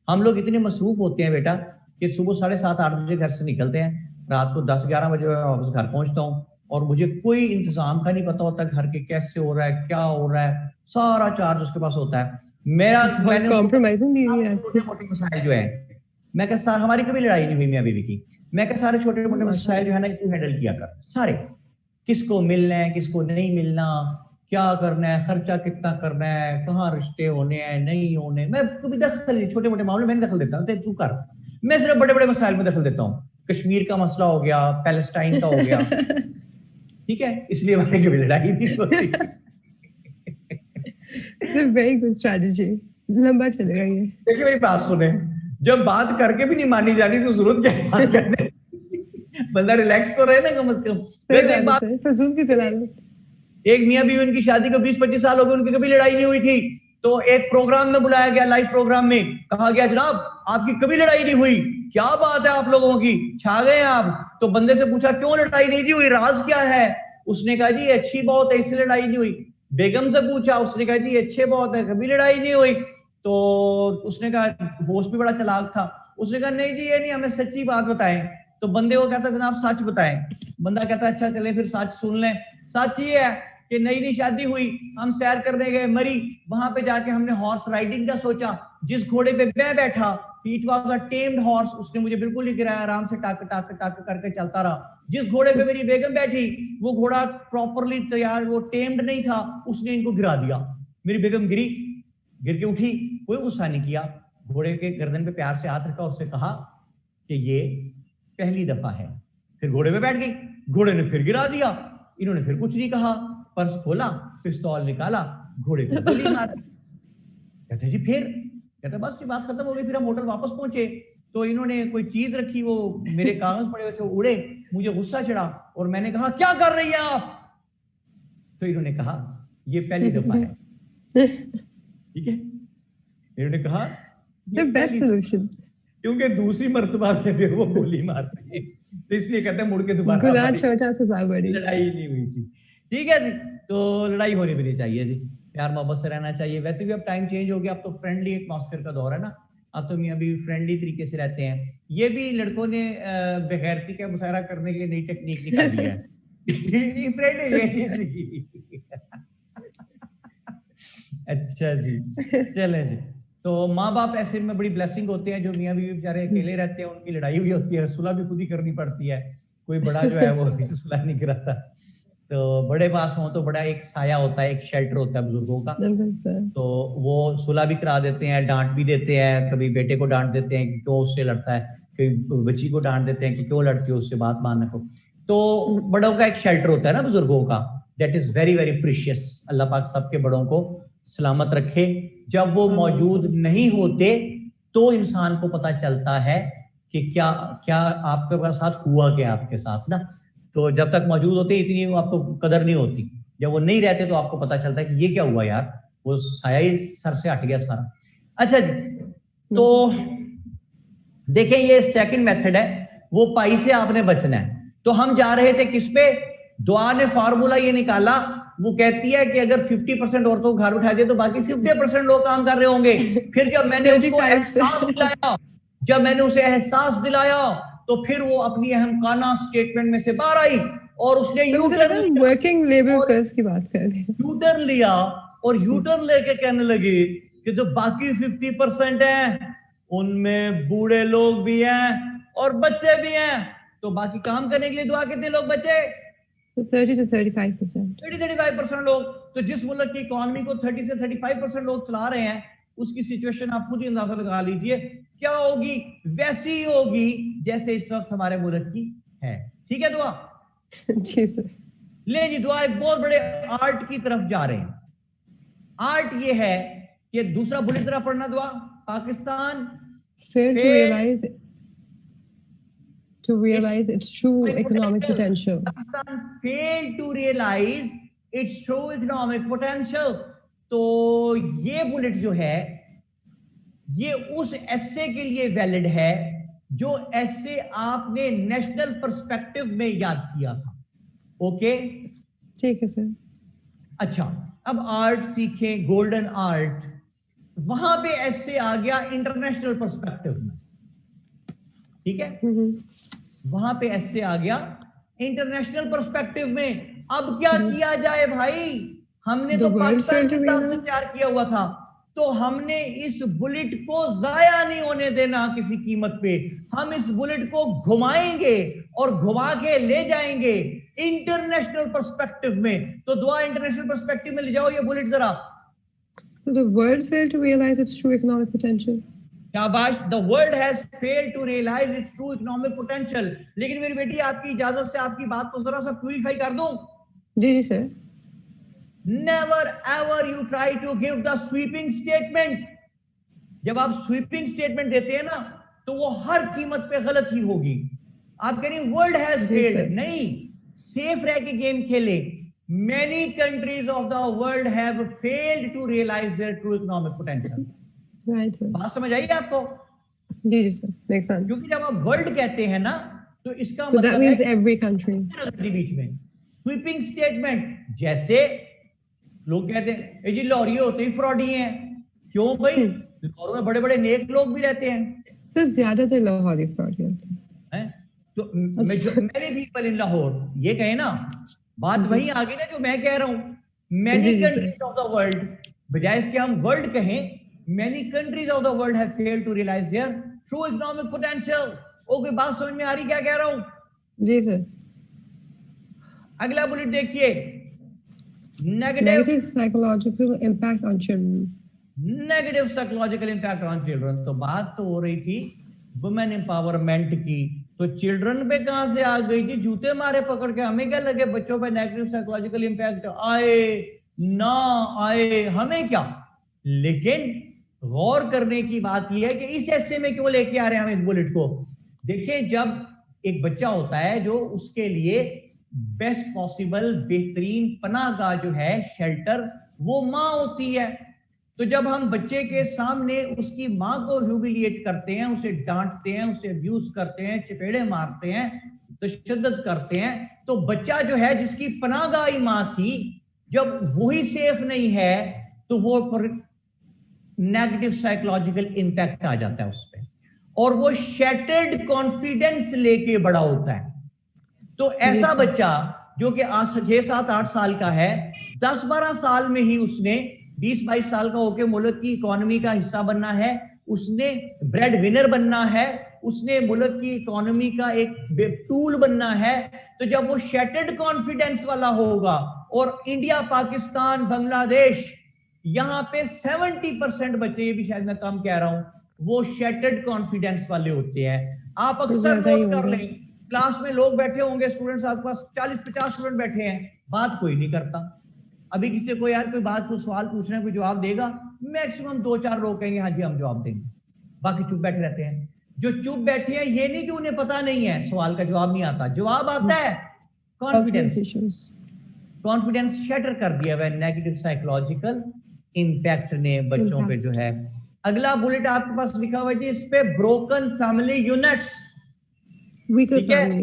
हम लोग इतने मसरूफ होते हैं बेटा कि सुबह 7:30-8 बजे घर से निकलते हैं, रात को 10-11 बजे वापस घर पहुंचता हूँ, और मुझे कोई इंतजाम का नहीं पता होता घर के कैसे हो रहा है, क्या हो रहा है, सारा चार्ज उसके पास होता है। बहुत मैंने उसको कॉम्प्रोमाइजिंग दी हुई है छोटे आपकी। मोटे मसाइल जो है, मैं क्या सर हमारी कभी लड़ाई नहीं हुई मियां बीवी की, मैं क्या सारे छोटे मोटे मसाइल जो है ना तू हैंडल किया कर सारे, किसको मिलना है किसको नहीं मिलना, क्या करना है, खर्चा कितना करना है, कहाँ रिश्ते होने हैं नहीं होने, मैं कभी दखल नहीं, छोटे मोटे मामले में नहीं दखल देता हूँ, तू कर, मैं सिर्फ बड़े बड़े मसाइल में दखल देता हूँ। कश्मीर का मसला हो गया, पैलेस्टाइन का हो गया, ठीक है, इसलिए हमारी कभी लड़ाई नहीं होती। It's a very good strategy. लंबा चलेगा ये। देखिए मेरी बात सुने, जब बात करके भी नहीं मानी जानी तो जरूरत क्या है बात करने की? बंदा रिलैक्स तो रहे ना कम से कम। वैसे एक बात, फजूल की जलालत। एक मियां बीवी उनकी शादी को 20-25 साल हो गए, उनकी कभी लड़ाई नहीं हुई थी, तो एक प्रोग्राम में बुलाया गया, लाइव प्रोग्राम में कहा गया जनाब आपकी कभी लड़ाई नहीं हुई, क्या बात है आप लोगों की, छा गए आप। तो बंदे से पूछा क्यों लड़ाई नहीं हुई, राज क्या है? उसने कहा जी अच्छी बहुत है इसलिए लड़ाई नहीं हुई। बेगम से पूछा, उसने कहा जी अच्छे बहुत है कभी लड़ाई नहीं हुई। तो उसने कहा, होस्ट भी बड़ा चालाक था, उसने कहा नहीं जी ये नहीं, हमें सच्ची बात बताएं। तो बंदे को कहता जनाब सच बताएं। बंदा कहता अच्छा चले फिर सच सुन लें। सच ये है कि नई नई शादी हुई, हम सैर करने गए मरी, वहां पे जाके हमने हॉर्स राइडिंग का सोचा, जिस घोड़े पे मैं बैठा it was a tamed horse, उसने मुझे बिल्कुल नहीं गिराया, आराम से टक टक टक करके चलता रहा। जिस घोड़े पे मेरी बेगम बैठी वो घोड़ा प्रॉपरली तैयार, वो टेम्ड नहीं था, उसने इनको गिरा दिया। मेरी बेगम गिरी, गिर के उठी, कोई गुस्सा नहीं किया, घोड़े के गर्दन पे प्यार से हाथ रखा, उससे कहा कि ये पहली दफा है, फिर घोड़े पे बैठ गई, घोड़े ने फिर गिरा दिया, इन्होंने फिर कुछ नहीं कहा, पर्स खोला, पिस्तौल निकाला, घोड़े को गोली मार दी। कहते जी फिर? कहते बस ये बात खत्म हो गई। फिर हम होटल वापस पहुंचे तो इन्होंने कोई चीज रखी, वो मेरे कागज पड़े हुए उड़े, मुझे गुस्सा चढ़ा और मैंने कहा क्या कर रही है आप? तो इन्होंने कहा ये पहली दफा है। ठीक है, इन्होंने कहा बेस्ट सोल्यूशन, क्योंकि दूसरी मर्तबा में फिर वो गोली मारती है, तो इसलिए कहते हैं मुड़ के दोबारा गुनाह छोटा सजा बड़ी, लड़ाई नहीं हुई थी। ठीक है जी, तो लड़ाई होनी भी नहीं चाहिए जी, प्यार मोहब्बत से रहना चाहिए। वैसे भी अब टाइम चेंज हो गया, अब तो फ्रेंडली एटमॉस्फेयर का दौर है ना, अब तो मियां भी फ्रेंडली तरीके से रहते हैं। ये भी लड़कों ने बेगैरती का मुशायरा करने के लिए नई टेक्निक निकाली है। फ्रेंड है ये जी। अच्छा जी, चले जी। तो माँ बाप ऐसे में बड़ी ब्लेसिंग होते हैं, जो मियां बीवी बेचारे अकेले रहते हैं, उनकी लड़ाई हुई होती है, सुलह भी खुद ही करनी पड़ती है, कोई बड़ा जो है वो सुलह नहीं कराता। तो बड़े पास हो तो बड़ा एक साया होता है, एक शेल्टर होता है बुजुर्गों का, तो वो सुलह भी करा देते हैं, डांट भी देते हैं, कभी बेटे को डांट देते हैं कि क्यों उससे लड़ता है, कभी बच्ची को डांट देते हैं कि क्यों लड़ती हो उससे, बात मानने को। तो बड़ों का एक शेल्टर होता है ना बुजुर्गों का, that is very very precious. Allah पाक सबके बड़ों को सलामत रखे। जब वो मौजूद नहीं होते तो इंसान को पता चलता है कि क्या क्या आपके साथ हुआ, क्या आपके साथ ना। तो जब तक मौजूद होते इतनी आपको कदर नहीं होती, जब वो नहीं रहते तो आपको पता चलता है कि ये क्या हुआ यार, वो साया ही सर से हट गया सारा। अच्छा जी, तो देखें ये सेकंड मेथड है, वो पाई से आपने बचना है। तो हम जा रहे थे किस पे, दुआ ने फार्मूला ये निकाला, वो कहती है कि अगर 50% औरतों को घर उठा दिया तो बाकी 50% लोग काम कर रहे होंगे। फिर जब मैंने उसको एहसास दिलाया, जब मैंने उसे एहसास दिलाया तो फिर वो अपनी अहमकाना स्टेटमेंट में से बाहर आई और उसने वर्किंग लेबर फोर्स की बात कर रही है, यूटर्न लिया और यूटर्न लेके कहने लगी कि जो बाकी 50% हैं उनमें बूढ़े लोग भी हैं और बच्चे भी हैं, तो बाकी काम करने के लिए दुआ कितने लोग बचे? So 30 to 35%. 30-35% लोग। तो जिस मुल्क की इकोनॉमी को 30 से 35% लोग चला रहे हैं, उसकी सिचुएशन आप खुद ही अंदाजा लगा लीजिए क्या होगी, वैसी ही होगी जैसे इस वक्त हमारे मुल्क की है। ठीक है दुआ? जी सर। ले जी दुआ एक बहुत बड़े आर्ट की तरफ जा रहे हैं। आर्ट ये है कि दूसरा बुलेट जरा पढ़ना दुआ। Pakistan failed to realize its true economic potential. Pakistan failed to realize its true economic potential. तो ये बुलेट जो है ये उस एसे के लिए वैलिड है जो एसे आपने नेशनल पर्सपेक्टिव में याद किया था। ओके ठीक है सर। अच्छा अब आर्ट सीखें, गोल्डन आर्ट, वहां पे एसे आ गया इंटरनेशनल पर्सपेक्टिव में। ठीक है, वहां पे एसे आ गया इंटरनेशनल पर्सपेक्टिव में। अब क्या किया जाए भाई, हमने तो पाकिस्तान के हिसाब से तैयार किया हुआ था, तो हमने इस बुलेट को जाया नहीं होने देना किसी कीमत पे। हम इस बुलेट को घुमाएंगे और घुमा के ले जाएंगे इंटरनेशनल पर्सपेक्टिव में। तो दुआ इंटरनेशनल पर्सपेक्टिव में ले जाओ ये बुलेट जरा। So the world failed to realize its true economic potential. शाबाश, the world has failed to realize its true economic potential। लेकिन मेरी बेटी आपकी इजाजत से आपकी बात को जरा सा प्यूरिफाई कर दूं। जी जी sir. Never ever you try to give the sweeping statement। जब आप स्वीपिंग स्टेटमेंट देते हैं ना तो वो हर कीमत पे गलत ही होगी। आप कह रही वर्ल्ड हैज फेल्ड, नहीं, सेफ रह के गेम खेले। Many countries of the world have failed to realize their true economic potential। Right sir। बात समझ आई आपको? जी जी सर, makes sense। क्योंकि जब आप वर्ल्ड कहते हैं ना तो इसका मतलब that means every country। बीच में स्वीपिंग स्टेटमेंट, जैसे लोग कहते हैं जी लाहौरी होते ही फ्रॉडी हैं। क्यों भाई, लाहौर में बड़े बड़े नेक लोग भी रहते हैं। सर ज्यादातर लाहौरी फ्रॉडी हैं। तो many people in लाहौर, ये कहे ना, बात वही आ गई ना जो मैं कह रहा हूं। many countries of the world, बजाय इसके हम वर्ल्ड कहें, many countries of the world have failed to realize their true economic potential। Okay, बात समझ में आ रही क्या कह रहा हूं? जी सर। अगला बुलेट देखिए, negative psychological impact on children। Negative psychological impact on children. तो बात तो हो रही थी वुमेन एम्पावरमेंट की, तो चिल्ड्रन पे कहां से आ गई जी? जूते मारे पकड़ के। हमें क्या लगे बच्चों पे नेगेटिव साइकोलॉजिकल इंपैक्ट आए ना आए, हमें क्या। लेकिन गौर करने की बात यह है कि इस ऐसे में क्यों लेके आ रहे हैं हम इस बुलेट को। देखिए, जब एक बच्चा होता है जो उसके लिए बेस्ट पॉसिबल बेहतरीन पनाहगाह जो है, शेल्टर, वो माँ होती है। तो जब हम बच्चे के सामने उसकी माँ को ह्यूमिलिएट करते हैं, उसे डांटते हैं, उसे अब्यूज करते हैं, चपेड़े मारते हैं, तशद्दुद करते हैं, तो बच्चा जो है जिसकी पनाहगाही माँ थी, जब वही सेफ नहीं है तो वो पर नेगेटिव साइकोलॉजिकल इंपैक्ट आ जाता है उस पर, और वो शैटर्ड कॉन्फिडेंस लेके बड़ा होता है। तो ऐसा बच्चा जो कि 6, 7, 8 साल का है, 10-12 साल में ही उसने 20-22 साल का होकर मुल्क की इकोनॉमी का हिस्सा बनना है, उसने ब्रेड विनर बनना है, उसने मुल्क की इकोनॉमी का एक टूल बनना है। तो जब वो शैटर्ड कॉन्फिडेंस वाला होगा, और इंडिया, पाकिस्तान, बांग्लादेश, यहां पे 70% बच्चे, ये भी शायद मैं कम कह रहा हूं, वो शैटर्ड कॉन्फिडेंस वाले होते हैं। आप अक्सर नोट कर लें, क्लास में लोग बैठे होंगे, स्टूडेंट्स आपके पास 40-50 स्टूडेंट बैठे हैं, बात कोई नहीं करता। अभी किसी को यार कोई बात, कोई सवाल पूछना है, कोई जवाब देगा, मैक्सिमम 2-4 लोग कहेंगे हाँ जी हम जवाब देंगे, बाकी चुप बैठे रहते हैं। जो चुप बैठे हैं, ये नहीं कि उन्हें पता नहीं है, सवाल का जवाब नहीं आता, जवाब आता है। कॉन्फिडेंस, कॉन्फिडेंस शटर कर दिया हुआ नेगेटिव साइकोलॉजिकल इंपैक्ट ने बच्चों पे जो है। अगला बुलेट आपके पास लिखा हुआ है जी, इस पे ब्रोकन फैमिली यूनिट्स। ठीक है,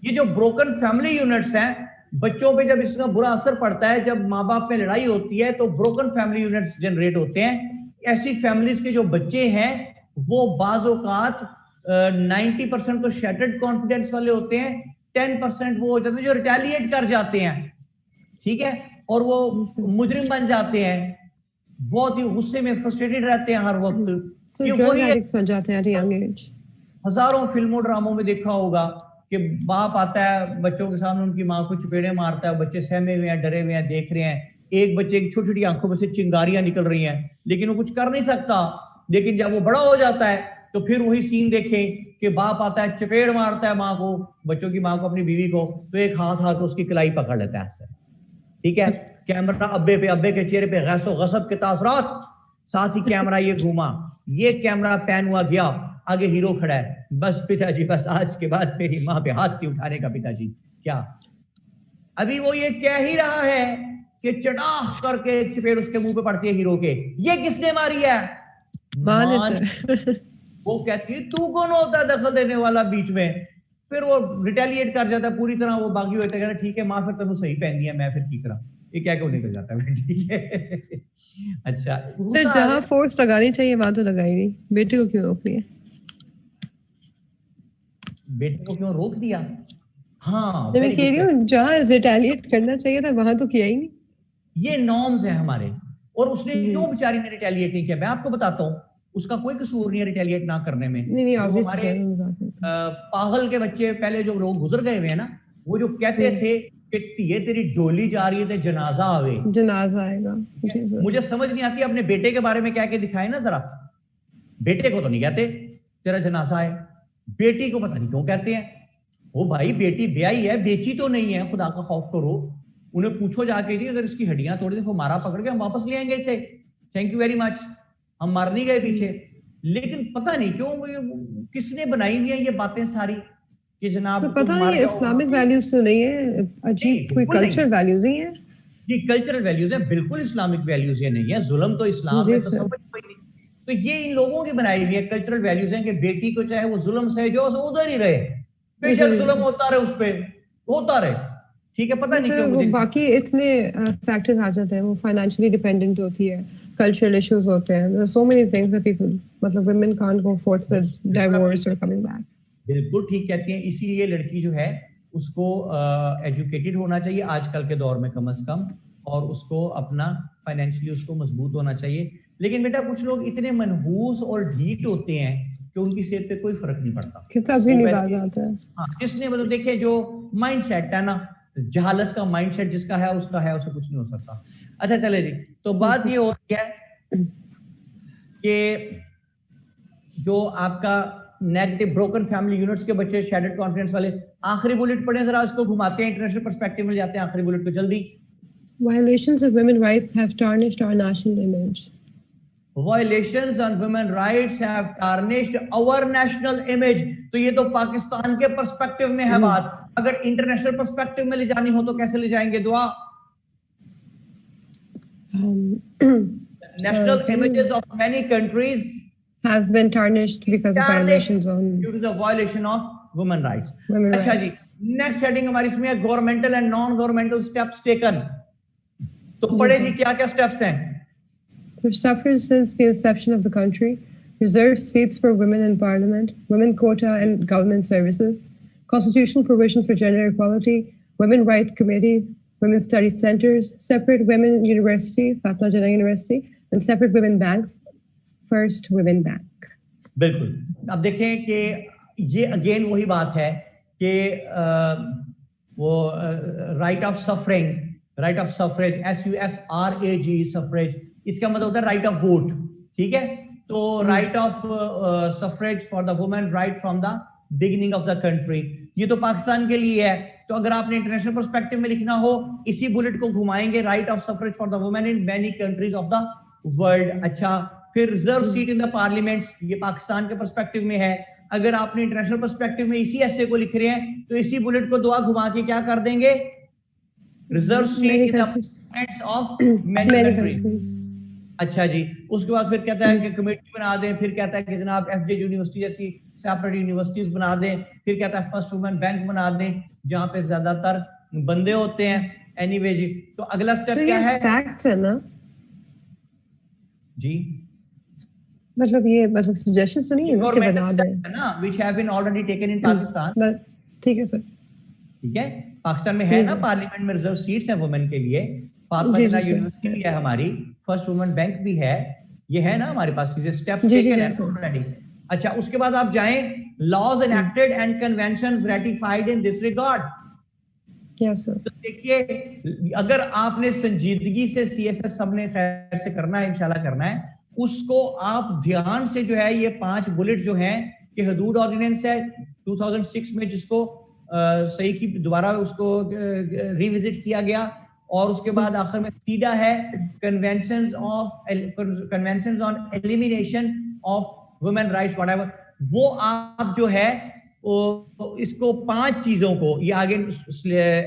ये जो ब्रोकन फैमिली यूनिट्स हैं, बच्चों पे जब इसका बुरा असर पड़ता है, जब माँ बाप में लड़ाई होती है तो ब्रोकन फैमिली यूनिट्स जनरेट होते हैं। ऐसी फैमिलीज के जो बच्चे हैं वो बाज़ औक़ात 90% तो शैटर्ड कॉन्फिडेंस वाले होते हैं, 10% वो हो जाते हैं जो रिटेलिएट कर जाते हैं, ठीक है, और वो मुजरिम बन जाते हैं, बहुत ही गुस्से में फ्रस्ट्रेटेड रहते हैं हर वक्त। ये वही बन जाते हैं यंग एज। हजारों फिल्मों ड्रामों में देखा होगा कि बाप आता है बच्चों के सामने, उनकी माँ को चपेड़े मारता है, बच्चे सहमे हुए हैं, डरे हुए हैं, देख रहे हैं एक बच्चे की छोटी छोटी आंखों में से चिंगारियां निकल रही हैं, लेकिन वो कुछ कर नहीं सकता। लेकिन जब वो बड़ा हो जाता है तो फिर वही सीन देखें कि बाप आता है, चपेड़ मारता है माँ को, बच्चों की माँ को, अपनी बीवी को, तो एक हाथ हाथ उसकी कलाई पकड़ लेता है ऐसे, ठीक है। कैमरा अब्बे पे, अब्बे के चेहरे पे गैसो गसब के तासरात, साथ ही कैमरा ये घूमा, ये कैमरा पैन हुआ गया, आगे हीरो खड़ा है, बस पिताजी बस आज के बाद मेरी माँ पे हाथ नहीं उठाने का पिताजी। क्या अभी वो ये कह ही रहा है कि चढ़ाह करके चपेड़ उसके मुंह पे पड़ती है हीरो के, ये किसने मारी है? मान वो कहती है तू कौन होता है दखल देने वाला बीच में? फिर वो रिटेलिएट कर जाता है पूरी तरह, वो बागी होता है, ठीक है माँ फिर तेन सही पहनती है, मैं फिर ठीक करा, ये क्या क्यों निकल जाता है, ठीक है। अच्छा, तो जहाँ फोर्स लगानी चाहिए वहां तो लगाई नहीं, बेटे को क्यों रोक दिया? बेटे को क्यों रोक दिया? हाँ, मैं कह रही हूँ जहाँ रिटेलिएट करना चाहिए था वहां तो किया ही नहीं। ये नॉर्म्स है हमारे, और उसने क्यों बेचारी ने रिटेलिएट नहीं किया, मैं आपको बताता हूँ, उसका कोई कसूर नहीं है रिटेलिएट ना करने में। नहीं, हमारे पागल के बच्चे पहले जो लोग गुजर गए हुए हैं ना, वो जो कहते थे कि तिये तेरी डोली जा रही है तो जनाजा आवे, जनाजा आएगा। मुझे समझ नहीं आती, अपने बेटे के बारे में क्या के दिखाए ना जरा। बेटे को तो नहीं कहते तेरा जनाजा है, बेटी को पता नहीं क्यों कहते हैं। वो भाई बेटी ब्याही है, बेची तो नहीं है, खुदा का खौफ करो। उन्हें पूछो जाके जी अगर इसकी हड्डियां तोड़ दे तो मारा पकड़ के हम वापस ले आएंगे इसे, थैंक यू वेरी मच, हम मार नहीं गए पीछे। लेकिन पता नहीं क्यों किसने बनाई हुई है ये बातें सारी कि जनाब पता नहीं, इस्लामिक वैल्यूज तो नहीं है, अजीब कोई कल्चरल वैल्यूज ही है। जी कल्चरल वैल्यूज है, बिल्कुल इस्लामिक वैल्यूज ये नहीं है, जुल्म तो इस्लाम में तो समझ कोई नहीं। तो ये इन लोगों की बनाई हुई है कल्चरल वैल्यूज हैं कि बेटी को चाहे वो जुल्म सहे जो उधर ही रहे, बेशक जुल्म होता रहे, उस पर होता रहे, ठीक है। पता नहीं क्यों मुझे बाकी इतने फैक्टर्स आ जाते हैं, वो फाइनेंशियली डिपेंडेंट होती है, कल्चरल इश्यूज होते हैं, there are so many things that people, मतलब women can't go forth with divorce और कमिंग बैक। बिल्कुल ठीक कहती हैं, इसीलिए लड़की जो है उसको एजुकेटेड होना चाहिए आजकल के दौर में कम से कम, और उसको अपना फाइनेंशियली उसको मजबूत होना चाहिए। लेकिन बेटा कुछ लोग इतने मनहूस और ढीठ होते हैं कि उनकी सेहत पे कोई फर्क नहीं पड़ता, कितना भी नहीं बात आता है। हाँ, जिसने मतलब देखे जो माइंडसेट है ना, जहालत का माइंडसेट जिसका है उसका है, उसे कुछ नहीं हो सकता। अच्छा चले जी, तो बात ये हो रही है कि जो आपका नेगेटिव ब्रोकन फैमिली यूनिट्स के बच्चे, शैडर्ड कॉन्फिडेंस वाले, आखिरी बुलेट पढ़े जरा, इसको घुमाते हैं, इंटरनेशनल पर्सपेक्टिव में जाते हैं आखिरी बुलेट को जल्दी। Violations of women's rights have tarnished our national image. Violations on women's rights have tarnished our national image. तो ये तो पाकिस्तान के पर्सपेक्टिव में है बात, अगर इंटरनेशनल पर्सपेक्टिव में ले जानी हो तो कैसे ले जाएंगे दुआ? National images of many countries have been tarnished because of violations on due to the violation of women rights. Women अच्छा rights. जी, नेक्स्ट हेडिंग हमारी इसमें है governmental and non governmental steps taken. तो पढ़े जी क्या क्या स्टेप्स हैं? For suffrage since the inception of the country, reserved seats for women in parliament, women quota in government services, constitutional provision for gender equality, women right committees, women study centers, separate women university, Fatma Jinnah University, and separate women banks, First Women Bank. बिल्कुल, अब देखें कि ये again वही बात है कि वो right of suffering, right of suffrage, SUFRAG suffrage, इसका मतलब होता है राइट ऑफ वोट, ठीक है। तो right of suffrage for the women, right from the beginning of the country, ये तो पाकिस्तान के लिए है। तो अगर आपने इंटरनेशनल पर्सपेक्टिव में लिखना हो, इसी बुलेट को घुमाएंगे, right of suffrage for the women in many countries of the world. अच्छा, फिर reserve seat in the parliament, ये पाकिस्तान के पर्सपेक्टिव में है। अगर आपने इंटरनेशनल पर्सपेक्टिव में इसी ऐसे को लिख रहे हैं तो इसी बुलेट को दुआ घुमा के क्या कर देंगे? Reserve seat in the parliaments of many countries. अच्छा जी, उसके बाद फिर कहता है कि कमेटी बना दें, फिर कहता है कि जनाब FJ यूनिवर्सिटी जैसी सेपरेट यूनिवर्सिटीज बना दें, फिर कहता है फर्स्ट वुमेन बैंक बना दें जहां पे ज्यादातर बंदे होते हैं। एनीवे जी, तो अगला स्टेप क्या है? फैक्ट्स है ना जी, मतलब ये मतलब सजेशन सुनिए ना कि बना दें ना, which have been already taken in Pakistan. ठीक है सर, ठीक है, पाकिस्तान में है ना पार्लियामेंट में रिजर्व सीट्स हैं वुमेन के लिए, फातिमा जिन्ना यूनिवर्सिटी भी है हमारी, फर्स्ट वुमेन बैंक भी है, ये है ना हमारे पास चीजें, स्टेप्स टेकन है ऑलरेडी। अच्छा, उसके बाद आप जाएं, laws enacted and conventions ratified in this regard. Yes, sir. तो देखिए, अगर आपने संजीदगी से CSS सबने खैर से करना है, इंशाल्लाह करना है, उसको आप ध्यान से जो है ये 5 बुलेट जो हैं कि हदूद ऑर्डिनेंस है 2006 में, जिसको सही की दोबारा उसको रिविजिट किया गया, और उसके बाद आखिर में सीडा है conventions on elimination of women rights whatever. वो आप जो है वो इसको 5 चीजों को, ये आगे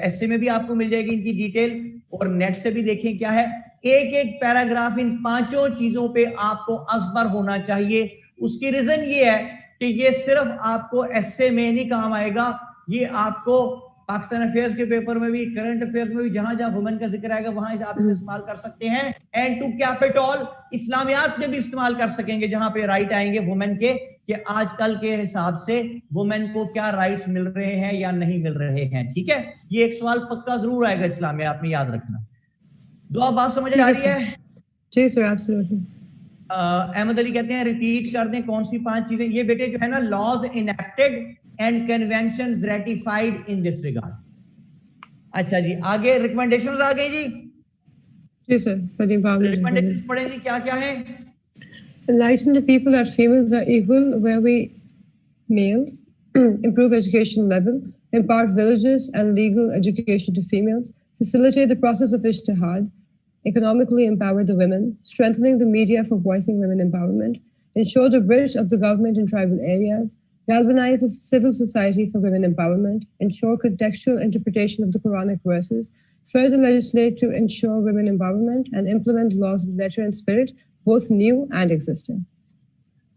ऐसे में भी आपको मिल जाएगी इनकी डिटेल, और नेट से भी देखें क्या है, एक एक पैराग्राफ इन 5 चीजों पे आपको असबर होना चाहिए। उसकी रीजन ये है कि ये सिर्फ आपको एसए में नहीं काम आएगा, ये आपको पाकिस्तान अफेयर्स के पेपर में भी, करंट अफेयर्स में भी, जहां जहां वुमेन का जिक्र आएगा वहां आप इसे इस्तेमाल कर सकते हैं। एंड टू कैपिटल इस्लामियात में भी इस्तेमाल कर सकेंगे, जहां पे राइट आएंगे वुमेन के, कि आजकल के हिसाब से वुमेन को क्या राइट्स मिल रहे हैं या नहीं मिल रहे हैं। ठीक है, ये एक सवाल पक्का जरूर आएगा इस्लामियात में, याद रखना। दुआ बात समझ आ रही है? जी सर, एब्सोल्युटली। अहमद अली कहते हैं रिपीट कर दें कौन सी 5 चीजें। ये बेटे जो है ना, laws enacted and conventions ratified in this regard. अच्छा जी, आगे रिकमेंडेशंस आ गई जी। जी सर, फॉर द रिकमेंडेशंस पढ़ें जी, क्या क्या है? Enlighten the people that females are equal where we males, improve education level, impart villages and legal education to females, facilitate the process of ijtihad, economically empower the women, strengthening the media for voicing women empowerment, ensure the bridge of the government in tribal areas, galvanize a civil society for women empowerment, ensure contextual interpretation of the Quranic verses, further legislate to ensure women empowerment, and implement laws in letter and spirit, both new and existing.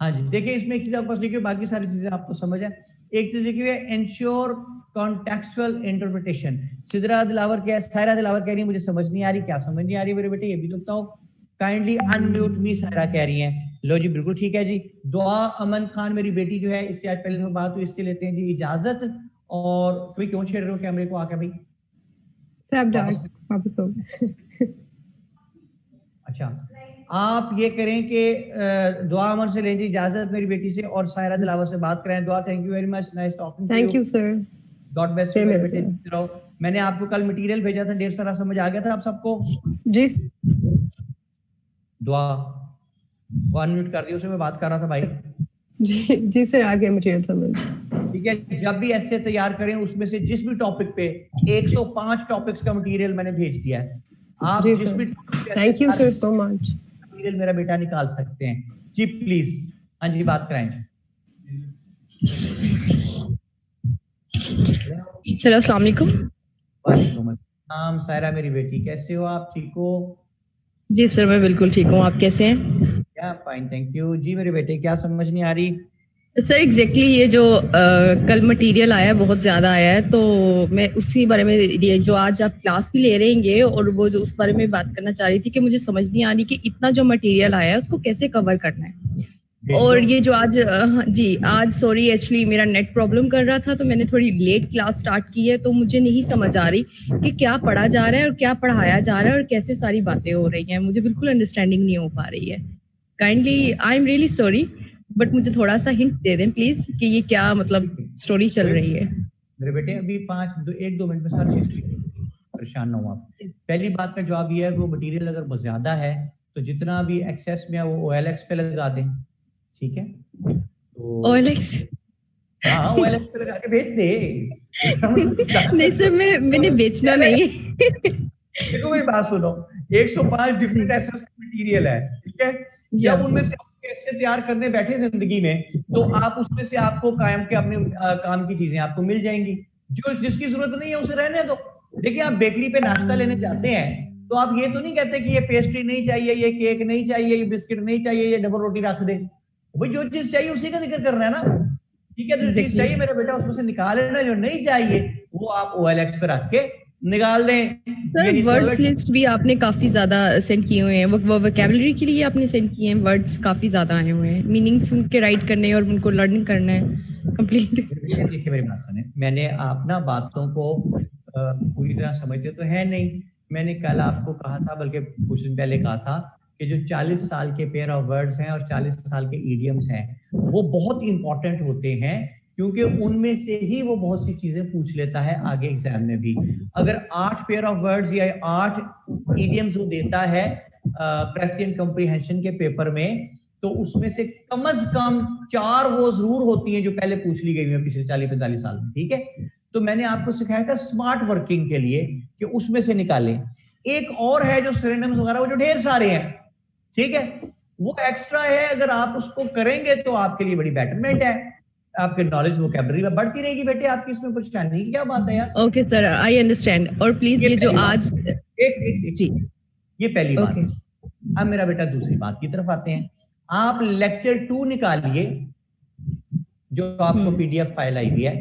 हाँ जी, देखिए इसमें एक चीज आपको लिखी, बाकी सारी चीजें आपको समझ है। एक चीज लिखी है ensure contextual interpretation. Sidra Dilawar क्या है, सायरा दिलावर कह रही है मुझे समझ नहीं आ रही, क्या समझ नहीं आ रही मेरे बेटे, ये भी तो बताओ। काइंडली अनम्यूट मी, सायरा कह रही हैं। लो जी, बिल्कुल ठीक है जी। दुआ अमन खान मेरी बेटी जो है, इससे आज पहले से बात हुई, इससे लेते हैं जी इजाजत। और भाई क्यों छेड़ रहे हो कैमरे को आके भाई? वापस हो। अच्छा, आप ये करें कि दुआ अमन से लें जी इजाजत मेरी बेटी से, और सायरा दिलावर से बात करें। Dua thank you very much, nice talking to you. Thank you sir. God bless you मेरे बेटे। मैंने आपको कल मटेरियल भेजा था, ढेर सारा समझ आ गया था आप सबको? जी दुआ को अनम्यूट कर दिया, उसे मैं बात कर रहा था भाई। जी सर, आ गया मटेरियल समझ। ठीक है, जब भी ऐसे तैयार करें उसमें से जिस भी टॉपिक पे 105 टॉपिक्स का मटेरियल मैंने भेज दिया है। आप जी जिस भी thank you sir so much material मेरा बेटा निकाल सकते हैं जी, प्लीज। हाँ जी, बात कराएं। हेलो, अस्सलाम वालेकुम। वालेकुम अस्सलाम। सायरा मेरी बेटी, कैसे हो आप? ठीक हो? जी सर, मैं बिल्कुल ठीक हूँ, आप कैसे हैं? या फाइन, थैंक यू जी। मेरे बेटे क्या समझ नहीं आ रही? सर एग्जैक्टली ये जो कल मटेरियल आया है बहुत ज़्यादा आया है, तो मैं उसी बारे में, ये जो आज आप क्लास भी ले रहेंगे और वो जो उस बारे में बात करना चाह रही थी कि मुझे समझ नहीं आ रही कि इतना जो मटेरियल आया है उसको कैसे कवर करना है। और ये जो आज जी आज सॉरी एक्चुअली मेरा नेट प्रॉब्लम कर रहा था, तो मैंने थोड़ी लेट क्लास स्टार्ट की है, तो मुझे नहीं समझ आ रही कि क्या पढ़ा जा रहा है और क्या पढ़ाया जा रहा है और कैसे सारी बातें हो रही हैं। मुझे बिल्कुल अंडरस्टैंडिंग नहीं हो पा रही है। Kindly I am really sorry, but मुझे थोड़ा सा हिंट दे दें प्लीज कि ये क्या मतलब स्टोरी चल रही है। मेरे बेटे अभी 1-2 मिनट में सारी चीज परेशान ना हो आप। पहली बात का जवाब ये है कि वो मटेरियल अगर ज्यादा है तो जितना भी एक्सेस में है वो OLX पे लगा दें, ठीक है? तो OLX, हाँ OLX पे लगा के भेज दे। नहीं सर, मैंने बेचना नहीं है। देखो मेरी बात सुनो, 105 डिफरेंट एसेस का मटेरियल है, ठीक है? जब उनमें से ऐसे तैयार करने बैठे जिंदगी में, तो आप उसमें से आपको कायम के अपने काम की चीजें आपको मिल जाएंगी। जो जिसकी जरूरत नहीं है उसे रहने दो। देखिए, आप बेकरी पे नाश्ता लेने जाते हैं तो आप ये तो नहीं कहते कि ये पेस्ट्री नहीं चाहिए, ये केक नहीं चाहिए, ये बिस्किट नहीं चाहिए, ये डबल रोटी रख दे। भाई जो चीज चाहिए उसी का जिक्र कर रहा है ना, ठीक है? जो चीज चाहिए मेरा बेटा उसमें से निकाल लेना, जो नहीं चाहिए वो आप OLX पे रख के निकाल दें। सर वर्ड्स लिस्ट भी आपने काफी ज्यादा सेंड किए हुए हैं, वो वोकैबुलरी के लिए आपने सेंड किए हैं, वर्ड्स काफी ज्यादा आए हुए हैं, मीनिंग्स उनके राइट करने और उनको लर्निंग करना है कंप्लीट। देखिए मेरी बात सुने, मैंने आप ना बातों को पूरी तरह समझते तो है नहीं। मैंने कल आपको कहा था, बल्कि कुछ दिन पहले कहा था कि जो 40 साल के पेयर ऑफ वर्ड्स हैं और 40 साल के इडियम्स हैं वो बहुत इंपॉर्टेंट होते हैं क्योंकि उनमें से ही वो बहुत सी चीजें पूछ लेता है आगे एग्जाम में भी। अगर 8 पेयर ऑफ वर्ड्स या 8 इडियम्स वो देता है प्रेसिएंट कॉम्प्रिहेंशन के पेपर में, तो उसमें से कम 4 वो जरूर होती हैं जो पहले पूछ ली गई है पिछले 40-45 साल में, ठीक है। तो मैंने आपको सिखाया था स्मार्ट वर्किंग के लिए कि उसमें से निकालें। एक और है जो सिनोनिम्स वगैरह, वो जो ढेर सारे हैं, ठीक है, वो एक्स्ट्रा है। अगर आप उसको करेंगे तो आपके लिए बड़ी बेटरमेंट है, आपके नॉलेज वोकैबुलरी में बढ़ती रहेगी बेटे आपकी। इसमें परेशानी की क्या बात है यार? Okay sir, I understand. और प्लीज ये जो आज एक जी, ये पहली बात। ओके। अब मेरा बेटा दूसरी बात की तरफ आते हैं। आप लेक्चर 2 निकालिए, जो आपको पीडीएफ फाइल आई हुई है,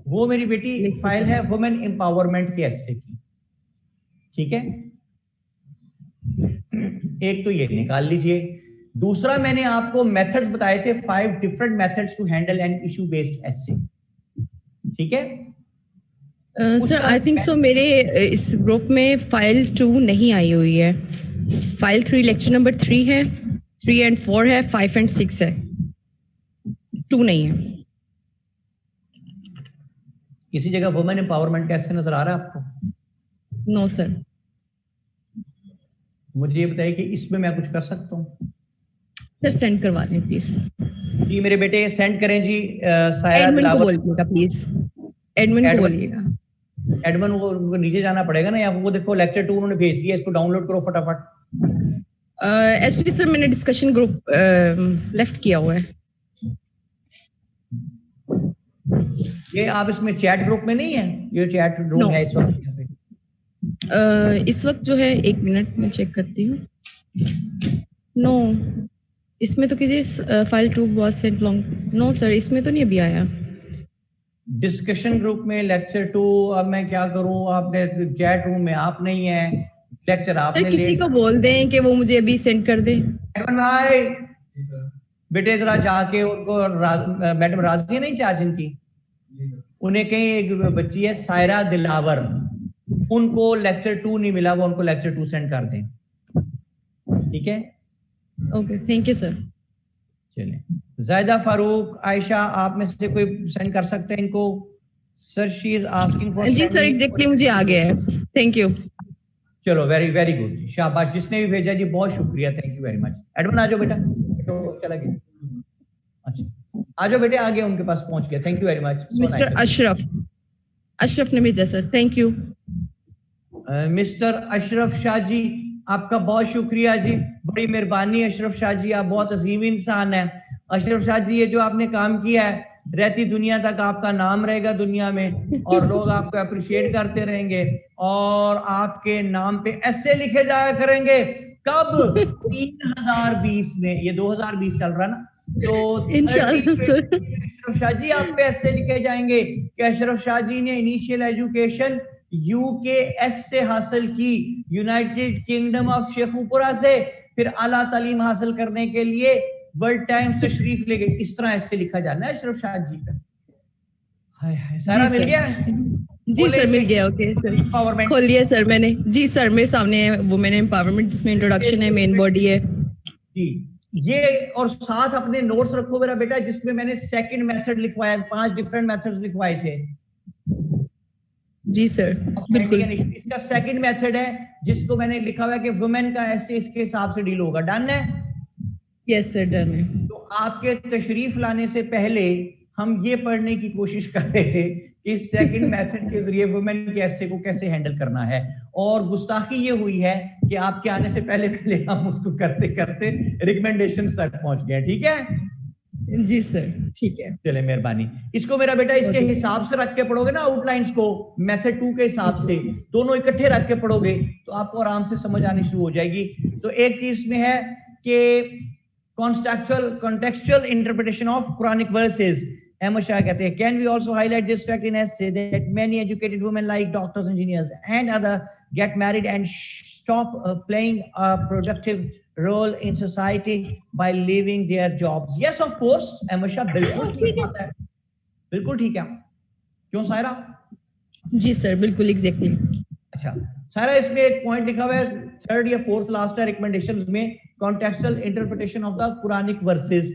वो मेरी बेटी फाइल है वुमेन एम्पावरमेंट के एस्से की, ठीक है। एक तो ये निकाल लीजिए। दूसरा, मैंने आपको मेथड्स बताए थे, 5 different methods to handle an issue based essay, ठीक है। सर आई थिंक सो मेरे इस ग्रुप में फाइल 2 नहीं आई हुई है। फाइल 3 लेक्चर नंबर 3 है, 3 and 4 है, 5 and 6 है, 2 नहीं है। किसी जगह वुमेन एम्पावरमेंट कैसे नजर आ रहा है आपको? No sir. मुझे ये बताइए कि इसमें मैं कुछ कर सकता हूँ? सर सेंड करवा दें प्लीज। जी मेरे बेटे सेंड करें जी। सायरा एडमिन को दिलावर बोलिएगा प्लीज, एडमिन को बोलिएगा। एडमिन को नीचे जाना पड़ेगा ना, या वो देखो लेक्चर 2 उन्होंने भेज दिया, इसको डाउनलोड करो फटाफट। एक्चुअली सर मैंने डिस्कशन ग्रुप लेफ्ट किया हुआ है। ये आप इसमें चैट ग्रुप में नहीं है? ये चैट रूम है इस वक्त? इस वक्त जो है, 1 मिनट में चेक करती हूँ। नो, इसमें तो कीजिए file 2 was sent long. No sir, इसमें तो नहीं अभी आया। डिस्कशन ग्रुप में लेक्चर 2, अब मैं क्या करूं? आपने चैट रूम में आप नहीं है, लेक्चर आपने सर किसी को बोल दें कि वो मुझे अभी सेंड कर दे। मैडम भाई बेटे जरा जाके उनको मैडम राजी नहीं चार्ज इनकी, उन्हें कहीं एक बच्ची है सायरा दिलावर, उनको लेक्चर 2 नहीं मिला, वो उनको लेक्चर 2 सेंड कर दें, ठीक है। Okay, thank you sir. चलिए, जायदा फारूक, आयशा, आप में से कोई सेंड कर सकते हैं इनको? Sir she is asking for. जी सर, एग्जैक्टली मुझे आ गया है, थैंक यू। चलो वेरी वेरी गुड, शाबाश जिसने भी भेजा जी, बहुत शुक्रिया, thank you very much. Admin आ जाओ बेटा, तो चला गया। अच्छा आ जाओ बेटे, आ गया, उनके पास पहुंच गया, thank you very much. Mister Ashraf, Ashraf ने भेजा sir, thank you. Mister Ashraf Shah ji, आपका बहुत शुक्रिया जी, बड़ी मेहरबानी अशरफ शाह जी, आप बहुत अजीम इंसान है। अशरफ शाह जी, ये जो आपने काम किया है, रहती दुनिया तक आपका नाम रहेगा दुनिया में, और लोग आपको अप्रिशिएट करते रहेंगे, और आपके नाम पे ऐसे लिखे जाया करेंगे। कब? 3020 में, ये 2020 चल रहा ना, तो इंशाल्लाह सर। अशरफ शाह जी आप पे ऐसे लिखे जाएंगे कि अशरफ शाह जी ने इनिशियल एजुकेशन यूकेएस से हासिल की, यूनाइटेड किंगडम ऑफ शेखुपुरा से, फिर आला तालीम हासिल करने के लिए वर्ल्ड टाइम्स तशरीफ ले गए। इस तरह ऐसे लिखा जाना है अशरफ शाह जी का। हाय हाय, सारा मिल गया? जी सर मिल गया। ओके सर, खोल लिया सर मैंने। जी सर, मेरे सामने है वुमेन एम्पावरमेंट, जिसमें इंट्रोडक्शन है, मेन बॉडी है जी ये। और साथ अपने नोट्स रखो मेरा बेटा, जिसमें मैंने सेकंड मेथड लिखवाया, 5 डिफरेंट मेथड्स लिखवाए थे। जी सर बिल्कुल। इसका सेकंड मेथड है, जिसको मैंने लिखा हुआ है कि वुमेन का ऐसे इसके हिसाब से डील होगा। डन है? यस सर, डन है। तो आपके तशरीफ लाने से पहले हम ये पढ़ने की कोशिश कर रहे थे कि सेकंड मेथड के जरिए वुमेन के ऐसे को कैसे हैंडल करना है, और गुस्ताखी ये हुई है कि आपके आने से पहले पहले हम उसको करते करते रिकमेंडेशन तक पहुंच गए, ठीक है जी सर, ठीक है। चले मेहरबानी। इसको मेरा बेटा इसके हिसाब से रख के पढ़ोगे ना, आउटलाइंस को मेथड 2 के हिसाब से, दोनों इकट्ठे रख के पढ़ोगे तो आपको आराम से समझ आनी शुरू हो जाएगी। तो एक चीज में है कि contextual interpretation of Quranic verses. Ahmad Shah कहते हैं, can we also highlight this fact in essay that many educated women like doctors, engineers and other get married and stop playing a productive role in society by leaving their jobs? Yes of course Ahmad Shah, बिल्कुल ठीक बात है, बिल्कुल ठीक है। क्यों सायरा? जी sir बिल्कुल, exactly. अच्छा सारा, इसमें एक पॉइंट लिखा हुआ है, 3rd या 4th लास्ट है रिकमेंडेशंस में, contextual interpretation of the Quranic verses।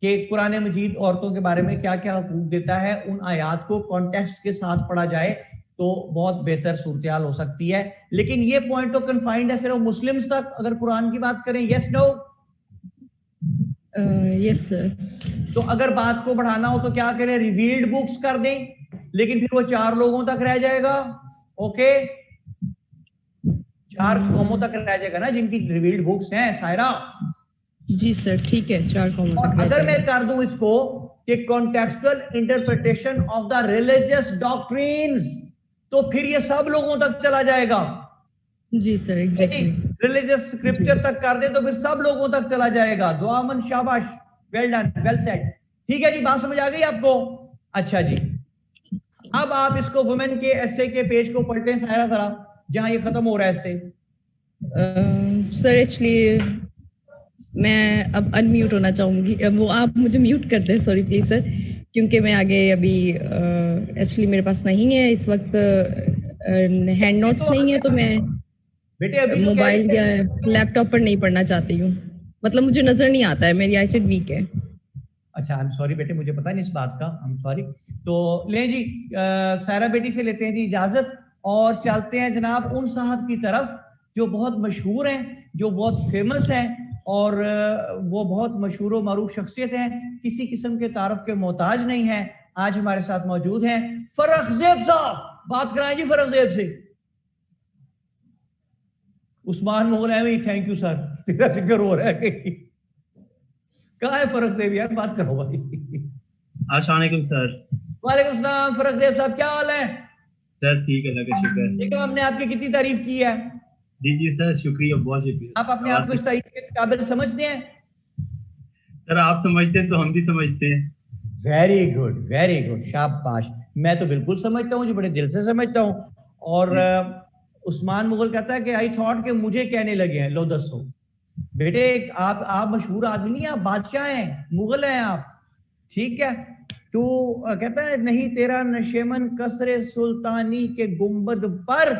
कि कुरान मजीद औरतों के बारे में क्या क्या हुकूक देता है, उन आयात को कॉन्टेक्स्ट के साथ पढ़ा जाए तो बहुत बेहतर सूरत हाल हो सकती है। लेकिन ये पॉइंट तो कन्फाइंड है सिर्फ मुस्लिम्स तक, अगर कुरान की बात करें। Yes no? Yes sir. तो अगर बात को बढ़ाना हो तो क्या करें, रिवील्ड बुक्स कर दें, लेकिन फिर वो 4 लोगों तक रह जाएगा। ओके, 4 कौमों तक रह जाएगा ना जिनकी रिवील्ड बुक्स हैं सायरा। जी सर, ठीक है, 4 कौमों और तक रह अगर मैं जाएगा। कर दूं इसको कि contextual interpretation of the religious doctrines, तो फिर ये सब लोगों तक चला जाएगा। जी सर, एग्जैक्टली। रिलीजियस स्क्रिप्चर तक कर दे तो फिर सब लोगों तक चला जाएगा। दुआमन, शाबाश, वेल डन, वेल सेड। ठीक है जी, बात समझ आ गई आपको? अच्छा जी, अब आप इसको वुमेन के एसे के पेज को पलटें सायरा जरा, जहां ये खत्म हो रहा है एसे। सर एक्चुअली मैं अब अनम्यूट होना चाहूंगी, वो आप मुझे म्यूट कर दें, सॉरी प्लीज सर, क्योंकि मैं आगे अभी एक्चुअली मेरे पास नहीं है इस वक्त, हैंड नोट्स नहीं है, तो मैं बेटे अभी तो कह रही मोबाइल या है। लैपटॉप पर नहीं पढ़ना चाहती हूँ। मतलब मुझे नजर नहीं आता है, मेरी आईसाइट वीक है। अच्छा, आई एम सॉरी बेटे, मुझे पता नहीं इस बात का, आई एम सॉरी। तो ले जी, सायरा बेटी से लेते हैं जी इजाजत और चलते हैं जनाब उन साहब की तरफ जो बहुत मशहूर हैं, जो बहुत फेमस हैं और वो बहुत मशहूर और मरूफ शख्सियत है, किसी किस्म के तारफ के मोहताज नहीं है। आज हमारे साथ मौजूद हैं फरख ज़ेब साहब। बात कराएं जी फरख ज़ेब से। उस्मान मोहन है, थैंक यू सर, तेरा जिक्र हो रहा है कि कहाँ है फरख ज़ेब यार, बात करो भाई। अस्सलाम वालेकुम सर। वालेकुम सलाम फरख ज़ेब साहब, क्या हाल है? सर ठीक है, अल्लाह का शुक्र है। देखो हमने आपकी कितनी तारीफ की है। जी जी सर, शुक्रिया, बहुत शुक्रिया। आप अपने आप को इस तारीफ के काबिल समझते हैं? सर आप समझते हैं तो हम भी समझते हैं। वेरी गुड, शाबाश। मैं तो बिल्कुल समझता हूँ जी, बड़े दिल से समझता हूँ। और उस्मान मुगल कहता है कि आई थॉट के मुझे कहने लगे हैं, लो दसो बेटे, आप मशहूर आदमी नहीं, आप बादशाह हैं, मुगल हैं आप, ठीक है। तो कहता है नहीं तेरा नशेमन कसरे सुल्तानी के गुंबद पर,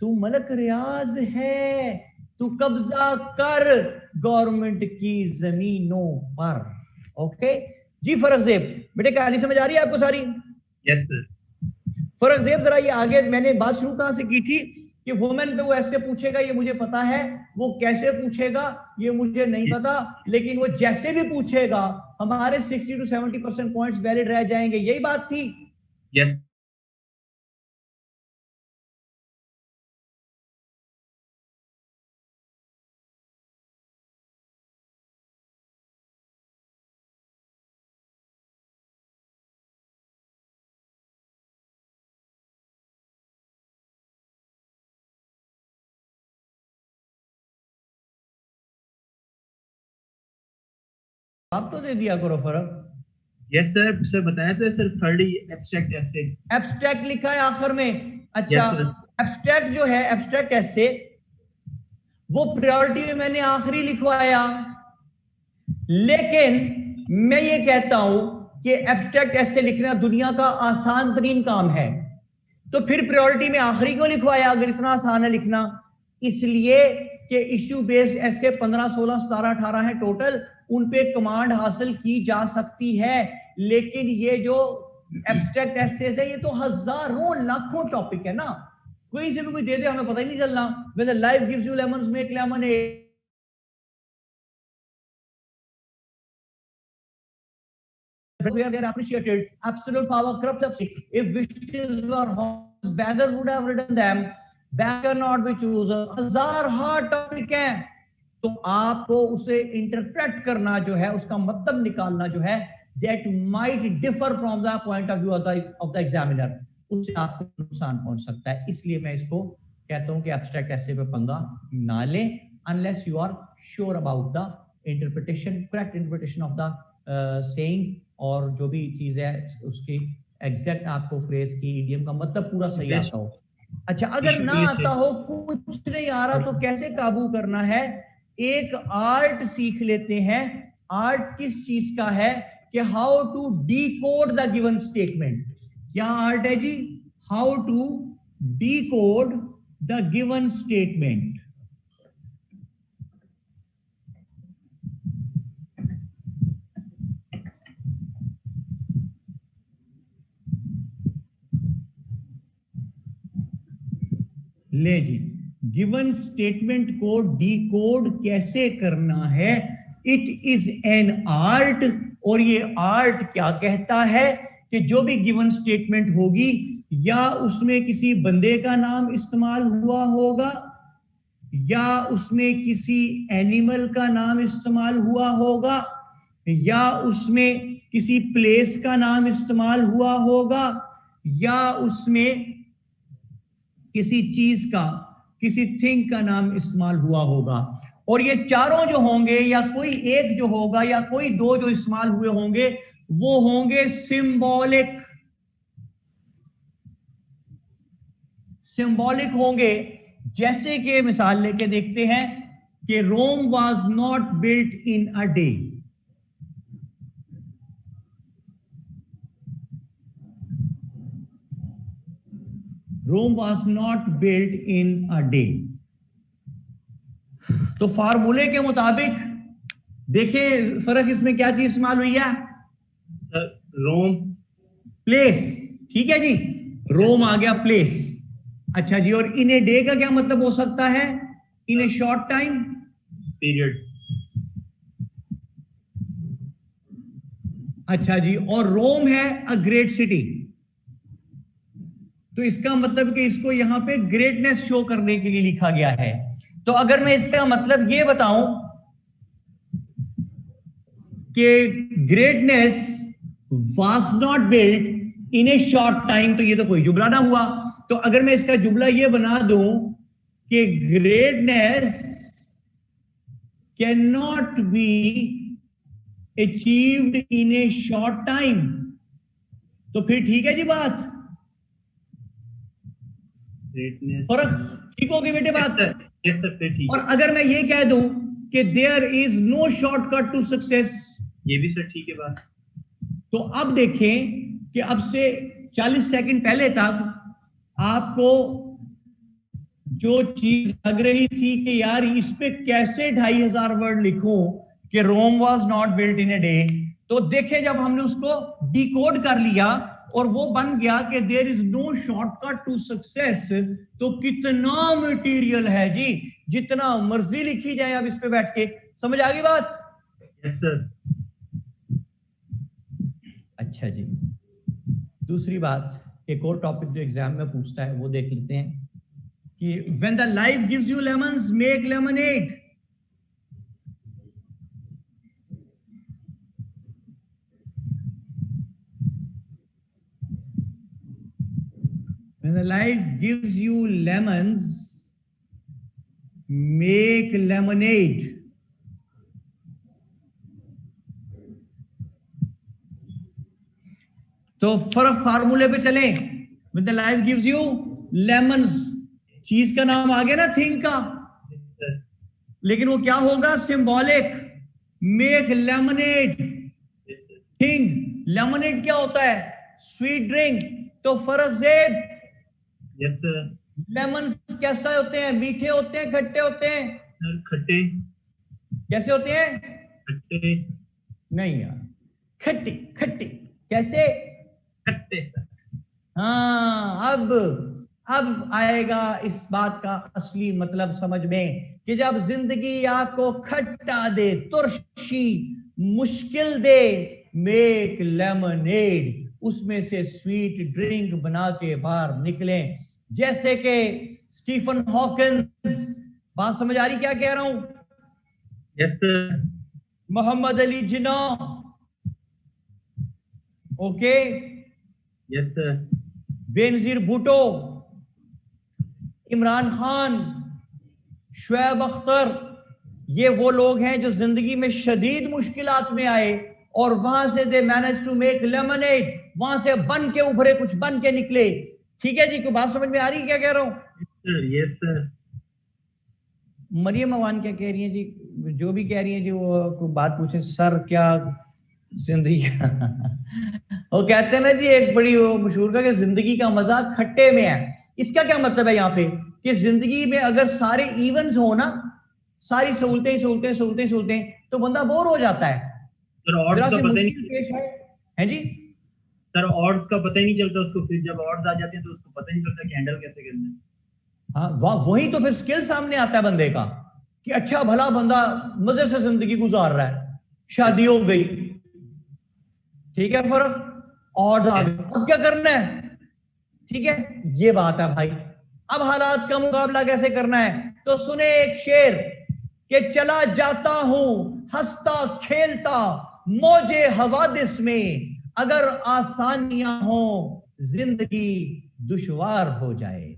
तू मलक रियाज है, तू कब्जा कर गवर्नमेंट की जमीनों पर। ओके जी फरख ज़ेब बेटे, कहानी समझ आ रही है आपको सारी? Yes sir. फरख ज़ेब जरा ये आगे, मैंने बात शुरू कहां से की थी कि वुमेन पे वो ऐसे पूछेगा, ये मुझे पता है, वो कैसे पूछेगा ये मुझे नहीं पता, लेकिन वो जैसे भी पूछेगा हमारे 60 to 70% पॉइंट्स वैलिड रह जाएंगे, यही बात थी। यस आप तो दे दिया करो फर्क। Yes sir. सर बताया था सर, थर्ड एब्स्ट्रैक्ट ऐसे। एब्स्ट्रैक्ट लिखा है आखिर में। अच्छा, Yes, sir. एब्स्ट्रैक्ट जो है, एब्स्ट्रैक्ट ऐसे, वो प्रायोरिटी में मैंने आखिरी लिखवाया, लेकिन मैं ये कहता हूं कि एब्स्ट्रैक्ट ऐसे लिखना दुनिया का आसान तरीन काम है, तो फिर प्रायोरिटी में आखिरी क्यों लिखवाया अगर इतना आसान है लिखना? इसलिए कि इश्यू बेस्ड ऐसे 15, 16, 17, 18 है टोटल, उन पे कमांड हासिल की जा सकती है। लेकिन ये जो एब्स्ट्रैक्ट एसेस है, ये तो हजारों लाखों टॉपिक है ना, कोई से भी कोई दे दे हमें पता ही नहीं चलना। When the life gives you lemons make lemonade, where they are appreciated, absolute power corrupts us. If wishes were horses, beggars would have ridden them. Beggar not be chooser. हजार हार्ड टॉपिक है, तो आपको उसे interpret करना जो है, उसका मतलब निकालना जो है, that might differ from the point of view of the examiner, उससे आपको नुकसान पहुंच सकता है। इसलिए मैं इसको कहता हूं कि एब्स्ट्रैक्ट ऐसे पे पंगा ना लें unless you are sure about the interpretation, correct interpretation of the saying, और जो भी चीज है उसकी एग्जैक्ट आपको फ्रेज की इडियम का मतलब पूरा सही आता हो। अच्छा, अगर ना आता हो, कुछ नहीं आ रहा, तो कैसे काबू करना है? एक आर्ट सीख लेते हैं। आर्ट किस चीज का है? कि how to decode the given statement. क्या आर्ट है जी? How to decode the given statement. ले जी, गिवन स्टेटमेंट को डिकोड कैसे करना है? It is an art. और ये आर्ट क्या कहता है कि जो भी गिवन स्टेटमेंट होगी या उसमें किसी बंदे का नाम इस्तेमाल हुआ होगा या उसमें किसी एनिमल का नाम इस्तेमाल हुआ होगा या उसमें किसी प्लेस का नाम इस्तेमाल हुआ होगा या उसमें किसी चीज का, किसी थिंग का नाम इस्तेमाल हुआ होगा। और ये चारों जो होंगे या कोई एक जो होगा या कोई दो जो इस्तेमाल हुए होंगे वो होंगे सिंबॉलिक। सिंबॉलिक होंगे। जैसे कि मिसाल लेके देखते हैं कि Rome was not built in a day. Rome was not built in a day. तो फार्मूले के मुताबिक देखें फर्क इसमें क्या चीज इस्तेमाल हुई है? रोम प्लेस। ठीक है जी, रोम आ गया प्लेस। अच्छा जी, और इन ए डे का क्या मतलब हो सकता है? इन ए शॉर्ट टाइम पीरियड। अच्छा जी, और रोम है अ ग्रेट सिटी, तो इसका मतलब कि इसको यहां पे ग्रेटनेस शो करने के लिए लिखा गया है। तो अगर मैं इसका मतलब ये बताऊं कि greatness was not built in A short time, तो ये तो कोई जुमला ना हुआ। तो अगर मैं इसका जुमला ये बना दूं कि greatness can not be achieved in A short time, तो फिर ठीक है जी बात। फर्क ठीक होगी बेटे बात। और अगर मैं ये कह दूं कि there is no shortcut to success, ये भी सर ठीक है बात। तो अब देखें कि अब से 40 सेकंड पहले तक आपको जो चीज लग रही थी कि यार इस पे कैसे 2500 वर्ड लिखूं कि Rome was not built in a day, तो देखें जब हमने उसको डिकोड कर लिया और वो बन गया कि there is no shortcut to success, तो कितना मटेरियल है जी, जितना मर्जी लिखी जाए अब इस पे बैठ के। समझ आ गई बात? Yes sir. अच्छा जी, दूसरी बात, एक और टॉपिक जो एग्जाम में पूछता है वो देख लेते हैं कि when the life gives you lemons make lemonade. When the life gives you lemons, make lemonade. तो फर्क फार्मूले पे चलें। When the life gives you lemons, चीज का नाम आ गया ना, थिंग का, लेकिन वो क्या होगा? Symbolic. Make lemonade, thing. Lemonade क्या होता है? Sweet drink. तो फर्क से यस सर। लेमन कैसे होते हैं? मीठे होते हैं, खट्टे होते हैं? सर खट्टे। कैसे होते हैं? खट्टे। नहीं यार, खट्टे। खट्टे कैसे? खट्टे सर। हाँ, अब आएगा इस बात का असली मतलब समझ में कि जब जिंदगी आपको खट्टा दे, तुर्शी, मुश्किल दे, मेक लेमनेड, उसमें से स्वीट ड्रिंक बना के बाहर निकलें। जैसे कि स्टीफन हॉकिंस, बात समझ आ रही क्या कह रहा हूं? Yes sir. Mohammad Ali Jinnah, okay, yes sir. Benazir Bhutto, Imran Khan, Shoaib Akhtar, ये वो लोग हैं जो जिंदगी में शदीद मुश्किलात में आए और वहां से they manage to make lemonade, वहां से बन के उभरे, कुछ बन के निकले। ठीक है जी, कोई बात समझ में आ रही है क्या कह रहा हूं? Yes sir. मरियम अवान क्या कह रही है जी? जो भी कह रही है जी, वो कोई बात पूछे सर क्या जिंदगी वो कहते हैं ना जी, एक बड़ी वो मशहूर का कि जिंदगी का मजा खट्टे में है। इसका क्या मतलब है यहाँ पे कि जिंदगी में अगर सारे इवेंट्स हो ना, सारी सहूलतें सहूलतें सहूलतें सहूलतें, तो बंदा बोर हो जाता है। सर ऑड्स का पता ही नहीं पेश है जी। सर ऑड्स का पता ही नहीं चलता उसको, फिर जब ऑड्स आ जाते हैं तो उसको पता ही नहीं चलता कि हैंडल कैसे करना है। हाँ वही तो फिर स्किल सामने आता है बंदे का कि अच्छा भला बंदा मजे से जिंदगी गुजार रहा है, शादी हो गई, ठीक है, फर्क और अब क्या करना है, ठीक है, ये बात है भाई। अब हालात का मुकाबला कैसे करना है, तो सुने एक शेर कि चला जाता हूं हंसता खेलता मौजे हवादिस में, अगर आसानियां हो जिंदगी दुश्वार हो जाए।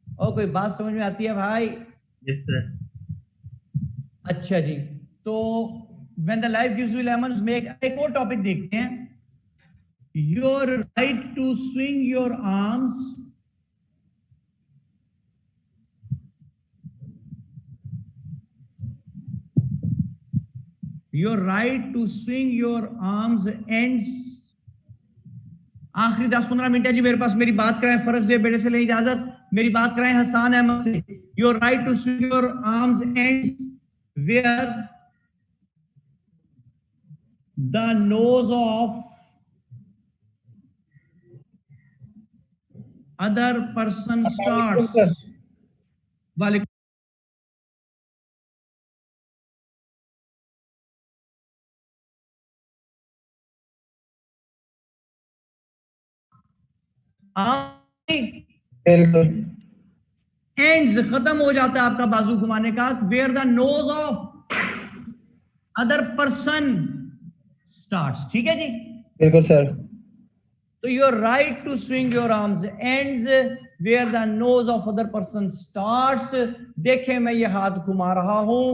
और कोई बात समझ में आती है भाई? Yes sir. अच्छा जी, तो when the life gives you lemons make, एक और टॉपिक देखते हैं, your right to swing your arms, your right to swing your arms ends. आखिरी 10-15 मिनट है जी मेरे पास, मेरी बात कराएं फर्ज से बेटे से ले इजाजत, मेरी बात कराएं हसान अहमद से। Your right to swing your arms ends where the nose of other person starts. वालेकुम। एंड्स खत्म हो जाता है आपका बाजू घुमाने का, where the nose of other person starts, ठीक है जी, बिल्कुल सर। तो your right to swing your arms ends where the nose of other person starts. देखें मैं ये हाथ घुमा रहा हूं,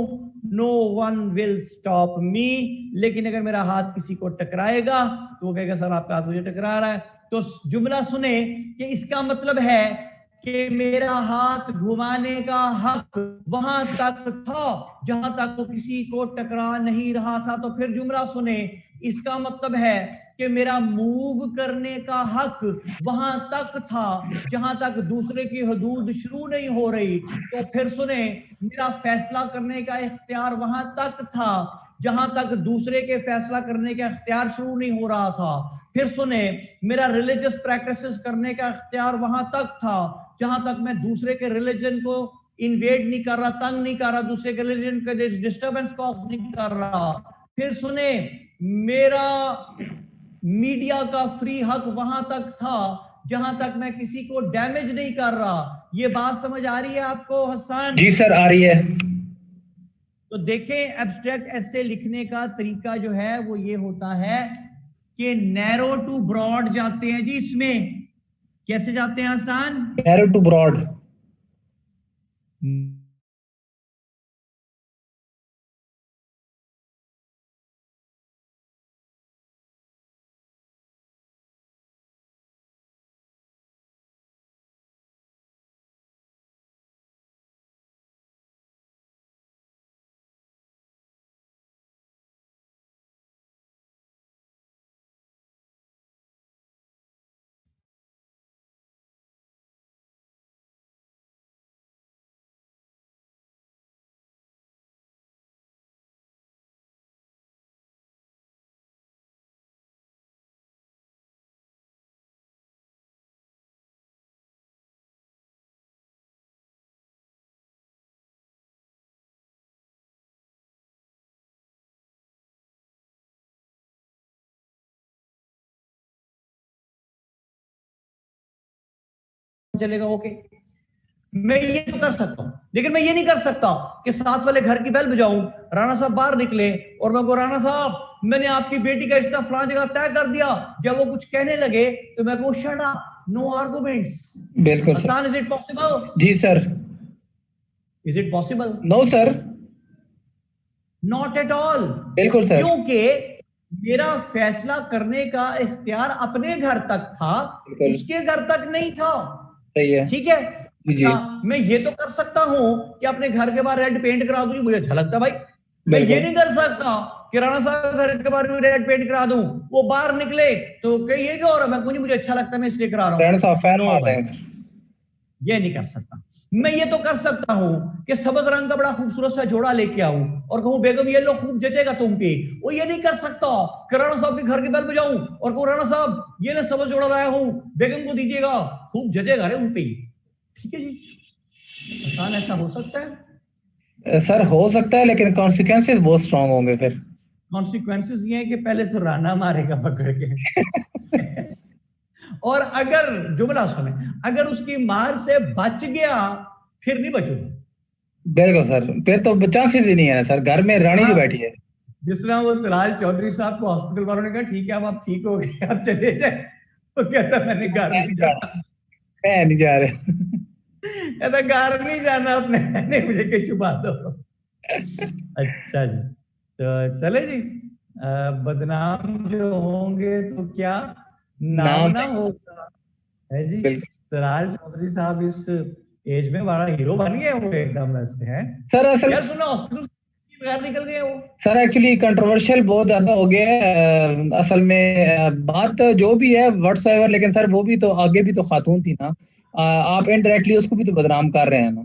no one will stop me, लेकिन अगर मेरा हाथ किसी को टकराएगा तो वो कहेगा सर आपका हाथ मुझे टकरा रहा है। तो जुमला सुने कि इसका मतलब है कि मेरा हाथ घुमाने का हक वहां तक था जहां तक वो किसी को टकरा नहीं रहा था। तो फिर जुमला सुने, इसका मतलब है कि मेरा मूव करने का हक वहां तक था जहां तक दूसरे की हदूद शुरू नहीं हो रही। तो फिर सुने, मेरा फैसला करने का इख्तियार वहां तक था जहां तक दूसरे के फैसला करने का इख्तियार शुरू नहीं हो रहा था। फिर सुने, मेरा रिलीजियस प्रैक्टिसेस करने का इख्तियार वहां तक था जहां तक मैं दूसरे के रिलीजन को इन्वेड नहीं कर रहा, तंग नहीं कर रहा, दूसरे के रिलीजन के डिस्टर्बेंस कॉज नहीं कर रहा। फिर सुने, मेरा मीडिया का फ्री हक वहां तक था जहां तक मैं किसी को डैमेज नहीं कर रहा। ये बात समझ आ रही है आपको हसन? जी सर आ रही है। तो देखें, एब्स्ट्रैक्ट ऐसे लिखने का तरीका जो है वो ये होता है कि नैरो टू ब्रॉड जाते हैं जी। इसमें कैसे जाते हैं हसन? Narrow to broad. चलेगा, ओके। मैं ये तो कर सकता हूं, लेकिन मैं ये नहीं कर सकता कि साथ वाले घर की बेल बजाऊं, राणा साहब बाहर निकले और मैं को राणा साहब मैंने आपकी बेटी का रिश्ता फलां जगह तय कर दिया। जब वो कुछ कहने लगे तो मैं को शट अप, नो आर्गुमेंट्स। बिल्कुल आसान, इज इट पॉसिबल? जी sir. Is it possible? No sir, not at all. बिल्कुल सर। क्योंकि मेरा फैसला करने का इख्तियार अपने घर तक था, उसके घर तक नहीं था। सही है, ठीक है जी। मैं ये तो कर सकता हूं कि अपने घर के बाहर रेड पेंट करा दूं, मुझे अच्छा लगता भाई। मैं ये नहीं कर सकता कि राणा साहब घर के बाहर भी रेड पेंट करा दूं, वो बाहर निकले तो कहीं ये क्या हो रहा है, मैं मुझे अच्छा लगता है मैं इसलिए करा रहा हूं। ये नहीं कर सकता। मैं ये तो कर सकता हूं कि सबज रंग का बड़ा खूबसूरत सा जोड़ा लेके आऊं और कहूं बेगम ये लो खूब जचेगा तुम पे। वो ये नहीं कर सकता कि राणा साहब के घर के बेल बजाऊं और कहूं राणा साहब ये ले सबज जोड़ा लाया हूं, बेगम को दीजिएगा, खूब जचेगा रे उन पे। ठीक है जी। आसान ऐसा हो सकता है? सर हो सकता है, लेकिन कॉन्सिक्वेंसेस बहुत स्ट्रांग होंगे फिर। कॉन्सिक्वेंसेस ये है कि पहले तो राना मारेगा पकड़ के और अगर जुमला सुने, अगर उसकी मार से बच गया फिर नहीं बचूगा। बिल्कुल सर, फिर तो चांसेस ही नहीं है ना सर, घर में रानी जो बैठी है। जिस तरह वो तलाल चौधरी साहब को हॉस्पिटल वालों ने कहा ठीक है अब आप ठीक हो गए आप चले जाए, तो कहता मैंने घर नहीं जाना, मैं नहीं जा रहा कहता घर नहीं जाना अपने, नहीं मुझे के छुपा दो। अच्छा जी, तो चले जी, बदनाम जो होंगे तो क्या नाम नाम ना होगा, है जी। बिल्कुल तलाल चौधरी साहब इस एज में बड़ा हीरो बन गए वो एकदम वैसे है सर। असल यार, सुना हॉस्पिटल बगैर निकल गए वो। सर एक्चुअली कंट्रोवर्शियल बहुत ज्यादा हो गया है असल में। बात जो भी है व्हाट्सएवर, लेकिन सर वो भी तो आगे भी तो खातून थी ना। आप इनडायरेक्टली उसको भी तो बदनाम कर रहे हैं ना।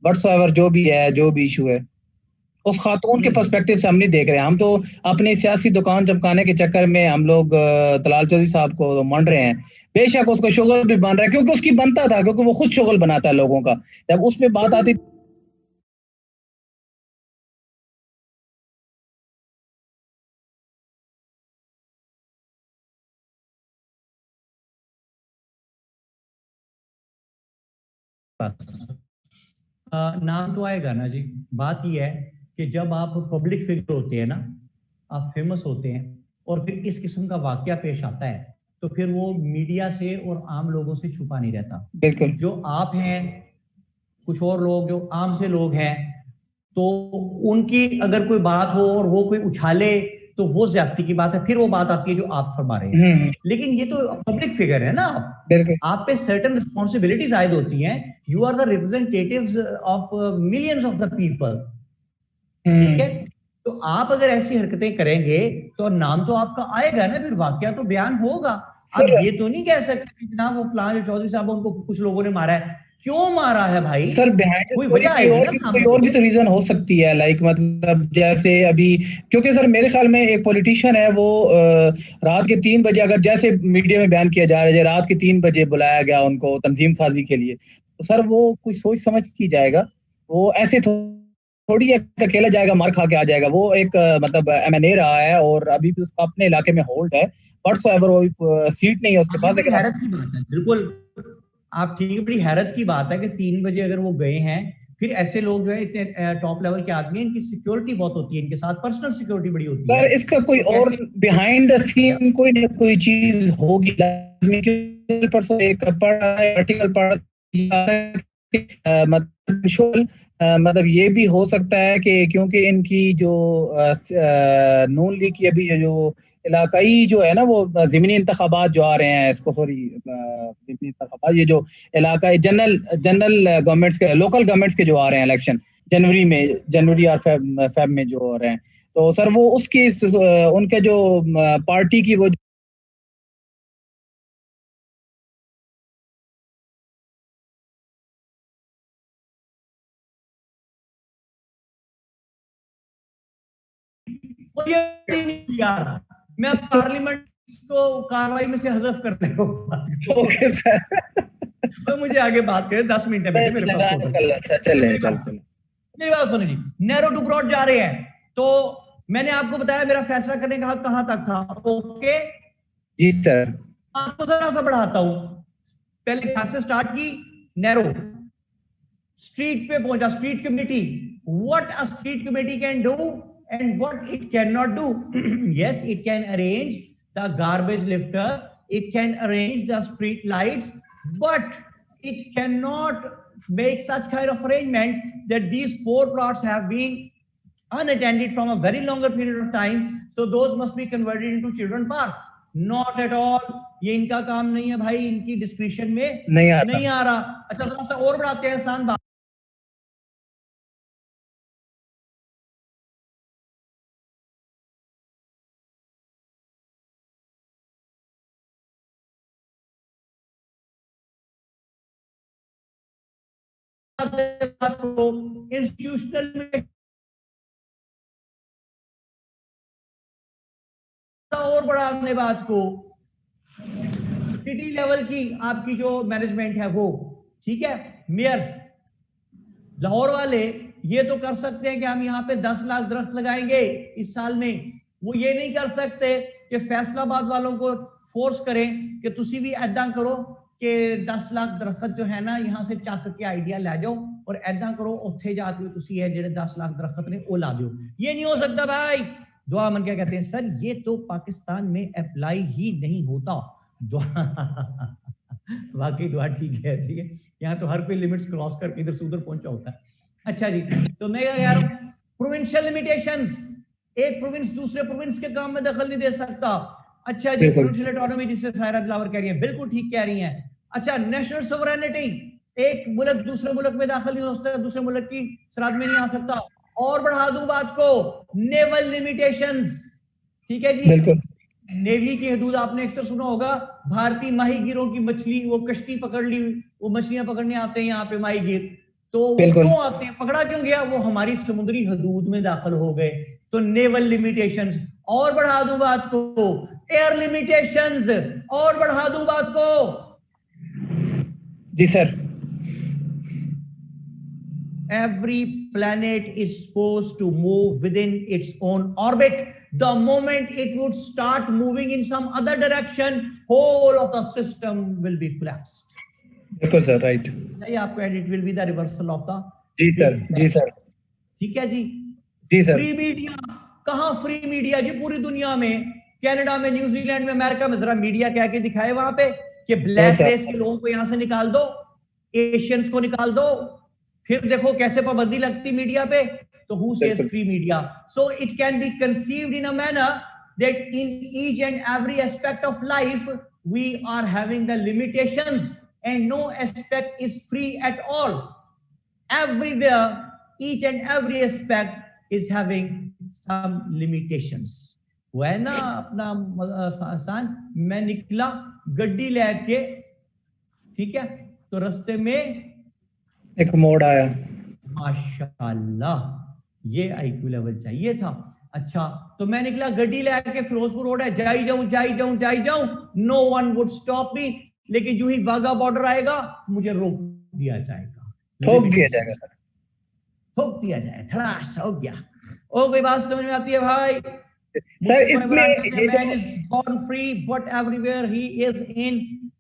व्हाट्सएवर जो भी है, जो भी इशू है, उस खातून के पर्सपेक्टिव से हम नहीं देख रहे हैं। हम तो अपनी सियासी दुकान चमकाने के चक्कर में हम लोग तलाल चौधरी साहब को तो मान रहे हैं। बेशक उसको शुगल भी बन रहा है, क्योंकि उसकी बनता था, क्योंकि वो खुद शुगल बनाता है लोगों का। जब उस पर बात आती नाम तो आएगा ना जी। बात यह है कि जब आप पब्लिक फिगर होते हैं ना, आप फेमस होते हैं और फिर इस किस्म का वाकया पेश आता है, तो फिर वो मीडिया से और आम लोगों से छुपा नहीं रहता। बिल्कुल जो आप हैं, कुछ और लोग जो आम से लोग हैं, तो उनकी अगर कोई बात हो और वो कोई उछाले तो वो ज्यादती की बात है, फिर वो बात आती है जो आप फरमा रहे हैं। लेकिन ये तो पब्लिक फिगर है ना, बिल्कुल आप पे सर्टेन रिस्पॉन्सिबिलिटीज आयद होती हैं। You are the representatives of millions of the people, ठीक है। तो आप अगर ऐसी हरकतें करेंगे तो नाम तो आपका आएगा ना, फिर वाकया तो बयान होगा। अब ये तो नहीं कह सकते कि जनाब वो फलां चौधरी साहब उनको कुछ लोगों ने मारा है, क्यों मारा है भाई, सर बिहाइंड कोई वजह आएगी ना कोई और भी तो रीजन हो सकती है। लाइक मतलब जैसे अभी, क्योंकि सर मेरे ख्याल में एक पॉलिटिशियन है वो रात के 3 बजे, अगर जैसे मीडिया में बयान किया जा रहा है रात के 3 बजे बुलाया गया उनको तंजीम साजी के लिए, तो सर वो कुछ सोच समझ की जाएगा। वो ऐसे थोड़ी एक अकेला जाएगा मार खा के आ जाएगा। वो एक मतलब एमएनए रहा है और अभी भी उसका अपने इलाके में होल्ड है, व्हाट्सएवर वो सीट नहीं है उसके पास। लेकिन हैरत की बात है, बिल्कुल आप ठीक है, बड़ी हैरत की बात है कि 3 बजे अगर वो गए हैं, फिर ऐसे लोग जो है इतने टॉप लेवल के आदमी, इनकी सिक्योरिटी बहुत होती है, इनके साथ पर्सनल सिक्योरिटी बड़ी होती है। सर इसका कोई और बिहाइंड द सीन कोई ना कोई चीज होगी। परसों एक आर्टिकल पढ़ा, मतलब ये भी हो सकता है कि क्योंकि इनकी जो नून लीग की अभी जो इलाकाई जो है ना, वो ज़मीनी इंतखाबात जो आ रहे हैं, इसको सॉरी ज़मीनी इंतखाबात, ये जो इलाकाई जनरल गवर्नमेंट्स के, लोकल गवर्नमेंट्स के जो आ रहे हैं इलेक्शन जनवरी और फेब में जो हो रहे हैं, तो सर वो उसकी उनके जो पार्टी की वो यार मैं पार्लियामेंट को कार्रवाई में से हज़फ करने को ओके सर तो मुझे आगे बात करें, 10 मिनट है बेटे मेरे पास। चले मेरी बात सुनिए जी, नैरो टू ब्रॉड जा रहे हैं, तो मैंने आपको बताया मेरा फैसला करने का हक कहां तक था। ओके जी सर, आपको जरा सा बढ़ाता हूं। पहले कहां से स्टार्ट की, नैरो, स्ट्रीट पे पहुंचा, street committee, what a street committee can do and what it cannot do. Yes, it can arrange the garbage lifter, it can arrange the street lights, but it cannot make such kind of arrangement that these 4 plots have been unattended from a very longer period of time, so those must be converted into children park. Not at all, ये इनका काम नहीं है भाई, इनकी description में नहीं आ रहा। अच्छा थोड़ा सा और बढ़ाते हैं, आसान बात, इंस्टीट्यूशनल में और बढ़ाने बात को, सिटी लेवल की आपकी जो मैनेजमेंट है वो, ठीक है, मेयर्स, लाहौर वाले ये तो कर सकते हैं कि हम यहाँ पे 10 लाख दरख्त लगाएंगे इस साल में, वो ये नहीं कर सकते कि फैसलाबाद वालों को फोर्स करें कि तुसी भी ऐदा करो कि 10 लाख दरख्त जो है ना यहाँ से चक के आइडिया लै जाओ और ऐदा करो उत्थे जाके तुसी ये जेडे 10 लाख दरख्त ने वो ला दो। ये नहीं हो सकता भाई। दुआ मन क्या कहते हैं सर, ये तो पाकिस्तान में अप्लाई ही नहीं होता। दुआ वाकई दुआ ठीक है, ठीक है, यहाँ तो हर कोई लिमिट्स क्रॉस करके इधर से उधर पहुंचा होता है। अच्छा जी, तो मैं कह रहा हूं प्रोविंशियल लिमिटेशंस, एक प्रोविंस दूसरे प्रोविंस के काम में दखल नहीं दे सकता। अच्छा जी, प्रोविंशियल ऑटोनॉमी जिससे सायरा दिलावर कह रही है, बिल्कुल ठीक कह रही हैं। अच्छा, नेशनल सोवरेनिटी, एक मुल्क दूसरे मुल्क में दाखिल नहीं हो सकता, दूसरे मुल्क की सरहद में नहीं आ सकता। और बढ़ा दूं बात को, नेवल लिमिटेशंस, ठीक है जी, बिल्कुल। नेवी की हदूद आपने अक्सर सुना होगा, भारतीय माहीगीरों की मछली, वो कश्ती पकड़ ली, वो मछलियां पकड़ने आते हैं यहाँ पे माहीगीर, तो वो क्यों आते हैं, पकड़ा क्यों गया, वो हमारी समुद्री हदूद में दाखिल हो गए, तो नेवल लिमिटेशंस। और बढ़ा दूं बात को, एयर लिमिटेशंस, और बढ़ा दूं बात को। जी sir. Every planet is supposed to move within its own orbit. The moment it would start moving in some other direction, whole of the system will be collapsed. बिल्कुल सर, राइट। नहीं आपको it will be the reversal of the। जी sir, जी sir, ठीक है जी, जी sir. Free media, कहाँ फ्री मीडिया जी? पूरी दुनिया में, कनाडा में, न्यूजीलैंड में, अमेरिका में, जरा मीडिया कह के दिखाए वहां पे कि ब्लैक रेस के लोगों को यहां से निकाल दो, एशियंस को निकाल दो, फिर देखो कैसे पाबंदी लगती मीडिया पे। तो who says free media? So it can be conceived in a manner that in each and every aspect of life we are having the limitations and no aspect is free at all. Everywhere, each and every aspect is having some limitations. वो है ना अपना आसान, मैं निकला गड्डी लेके, ठीक है, तो रास्ते में एक मोड़ आया, माशाल्लाह, ये आईक्यू लेवल चाहिए था। अच्छा, तो मैं निकला गड्डी लेके, फिरोजपुर रोड है, जाई जाऊं, no one would stop me, लेकिन जो ही वाघा बॉर्डर आएगा मुझे रोक दिया जाएगा, ठोक दिया जाएगा सर, ठोक दिया जाए, थड़ास हो गया। ओ कोई बात समझ में आती है भाई? सर इसमें man is born free but everywhere he is in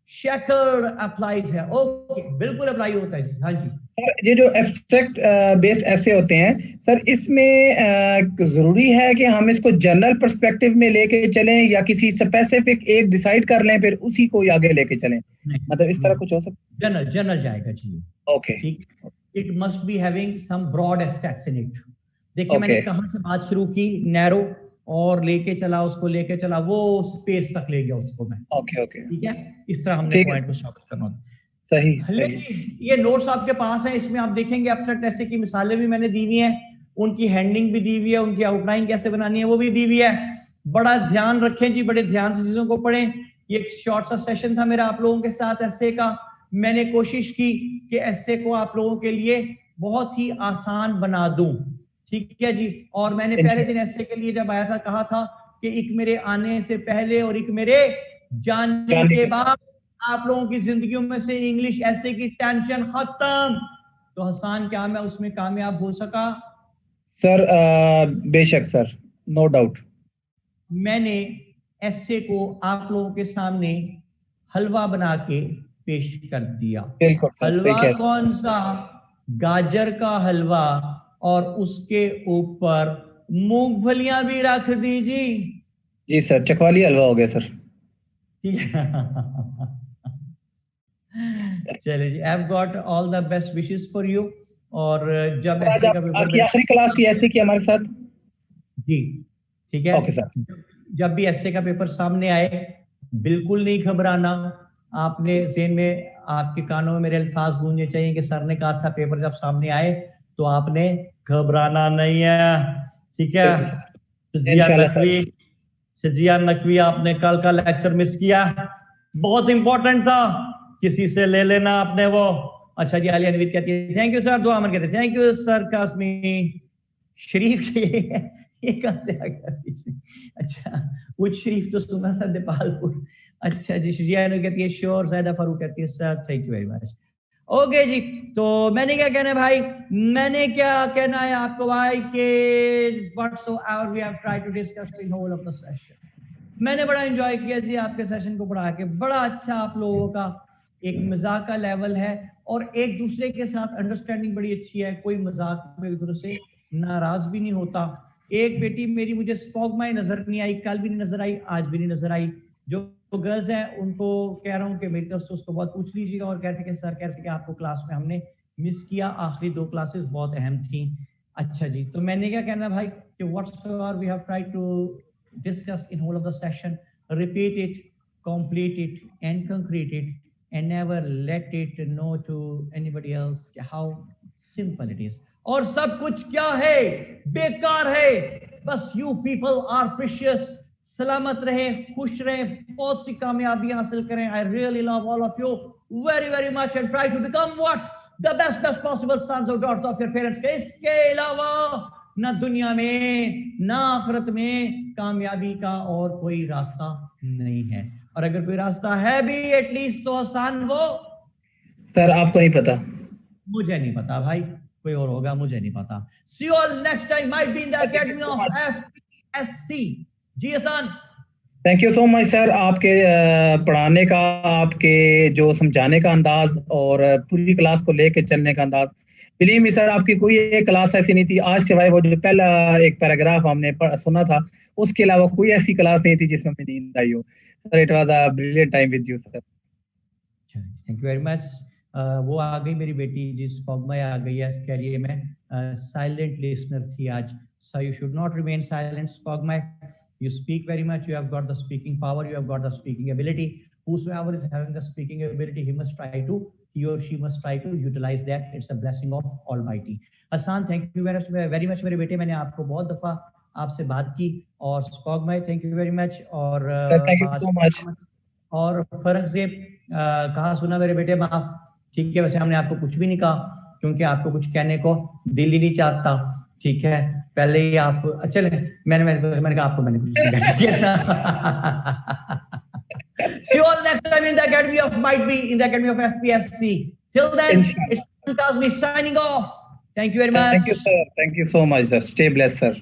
shackle applies है। ओके, बिल्कुल अप्लाई होता है जी। हाँ जी सर, ये जो एब्स्ट्रैक्ट बेस्ड ऐसे होते हैं सर, इसमें जरूरी है कि हम इसको जनरल पर्सपेक्टिव में लेके चलें या किसी स्पेसिफिक एक डिसाइड कर लें फिर उसी को आगे लेके चलें, मतलब इस तरह कुछ हो सकता है? जनरल जाएगा जी। ओके, ठीक, it must be having some broad aspects in it. देखिए मैंने कहां से बात शुरू की, नैरो, और लेके चला उसको, लेके चला वो स्पेस तक ले गया उसको मैं। ओके ओके, ठीक है, इस तरह हमने पॉइंट को साबित करना होता है। सही। लेकिन ये नोट्स आपके पास है, इसमें आप देखेंगे एब्स्ट्रैक्ट ऐसे की मिसालें भी मैंने दी हुई हैं, उनकी हैंडिंग भी दी हुई है, उनकी आउटलाइन कैसे बनानी है वो भी दी हुई है। बड़ा ध्यान रखें जी, बड़े ध्यान से चीजों को पढ़ें। ये एक शॉर्ट सा सेशन था मेरा आप लोगों के साथ एस्से का। मैंने कोशिश की कि एस्से को आप लोगों के लिए बहुत ही आसान बना दूं, ठीक है जी। और मैंने पहले दिन एस्से के लिए जब आया था कहा था कि एक मेरे आने से पहले और एक मेरे जाने के बाद आप लोगों की जिंदगियों में से इंग्लिश एस्से की टेंशन खत्म। तो हसन क्या मैं उसमें कामयाब हो सका? सर बेशक सर, नो डाउट। मैंने एस्से को आप लोगों के सामने हलवा बना के पेश कर दिया। बिल्कुल, हलवा कौन सा? गाजर का हलवा, और उसके ऊपर मूंगफलियां भी रख दीजिए। जी सर, चकवाली हलवा हो गया सर। ठीक है चलिए जी, I have got all the best wishes for you. और जब एस्से का पेपर, आपकी आखिरी क्लास थी एस्से की हमारे साथ जी, ठीक है। ओके सर, जब भी एस्से का पेपर सामने आए बिल्कुल नहीं घबराना। आपने ज़हन में, आपके कानों में मेरे अल्फाज गूंजने चाहिए कि सर ने कहा था पेपर जब सामने आए तो आपने घबराना नहीं है, ठीक है। सजिया नकवी आपने कल का लेक्चर मिस किया, बहुत इंपॉर्टेंट था, किसी से ले लेना आपने वो। अच्छा जी, आलिया नवीद कहती है थैंक यू सर, दुआ अमन कहते हैं थैंक यू सर। कासमी शरीफ ये कहां से आ गया? अच्छा, वो शरीफ तो सुना था नेपालपुर। अच्छा जी, शिजिया कहती है श्योर। ज़ायदा फारूक कहती है sir thank you very much. Okay जी, तो मैंने क्या कहना है भाई, मैंने क्या कहना है आपको भाई के whatsoever we have tried to discuss in whole of the session. मैंने बड़ा एंजॉय किया जी आपके सेशन को पढ़ा के, बड़ा अच्छा आप लोगों का एक मजाक का लेवल है और एक दूसरे के साथ अंडरस्टैंडिंग बड़ी अच्छी है, कोई मजाक में एक दूसरे से नाराज भी नहीं होता। एक बेटी मेरी मुझे स्पॉगमा नजर नहीं आई, कल भी नहीं नजर आई, आज भी नहीं नजर आई। जो गर्ल्स हैं उनको कह रहा हूँ कि मेरी तरफ से उसको बहुत पूछ लीजिएगा। और कहते कि सर कहते कि आपको क्लास में हमने मिस किया, आखिरी 2 क्लासेस बहुत अहम थी। अच्छा जी, तो मैंने क्या कहना भाई कि whatsoever we have tried to discuss in whole of the session, repeat it, complete it and concrete it and never let it know to anybody else how simple it is. और सब कुछ क्या है, बेकार है, बस you people are precious. सलामत रहे, खुश रहे, बहुत सी कामयाबी हासिल करें। I really love all of you very much and try to become what the best possible sons or daughters of your parents. इसके अलावा ना दुनिया में ना आखिरत में कामयाबी का और कोई रास्ता नहीं है, और अगर कोई रास्ता है भी एटलीस्ट तो आसान वो सर आपको नहीं पता, मुझे नहीं पता भाई, कोई और होगा, मुझे नहीं पता। See you all next time, might be in the academy of FPSC. जी आसान, thank you so much sir. आपके पढ़ाने का, आपके जो समझाने का अंदाज और पूरी क्लास को लेके चलने का अंदाज, बिलीव मी सर आपकी कोई एक क्लास ऐसी नहीं थी आज सिवाय वो जो पहला एक पैराग्राफ हमने सुना था, उसके अलावा कोई ऐसी क्लास नहीं थी जिसमें हमें नींद आई हो। Sir it was a brilliant time with you sir. Thank you very much. वो आ गई मेरी बेटी जिस स्पॉगमा आ गई है, कह रही है मैं साइलेंट लिसनर थी आज। So you should not remain silent Spogmai, you speak very much, you have got the speaking power, you have got the speaking ability. Whosoever is having the speaking ability, he or she must try to utilize that. It's a blessing of Almighty. Hasan, thank you very much मेरे बेटे, मैंने आपको बहुत दफा आपसे बात की। और स्पॉगमा थैंक यू वेरी मच। और थैंक यू सो मच। और फर्क से कहा सुना मेरे बेटे माफ, ठीक है। वैसे हमने आपको कुछ भी नहीं कहा क्योंकि आपको कुछ कहने को दिल ही नहीं चाहता, ठीक है। पहले ही आप चले, मैंने कहा आपको मैंने कुछ नहीं किया। See you all next time in the academy of might be in the academy of FPSC. Till then, it's Kazmi signing off. Thank you very much. Thank you sir. Thank you so much sir. Stay blessed sir.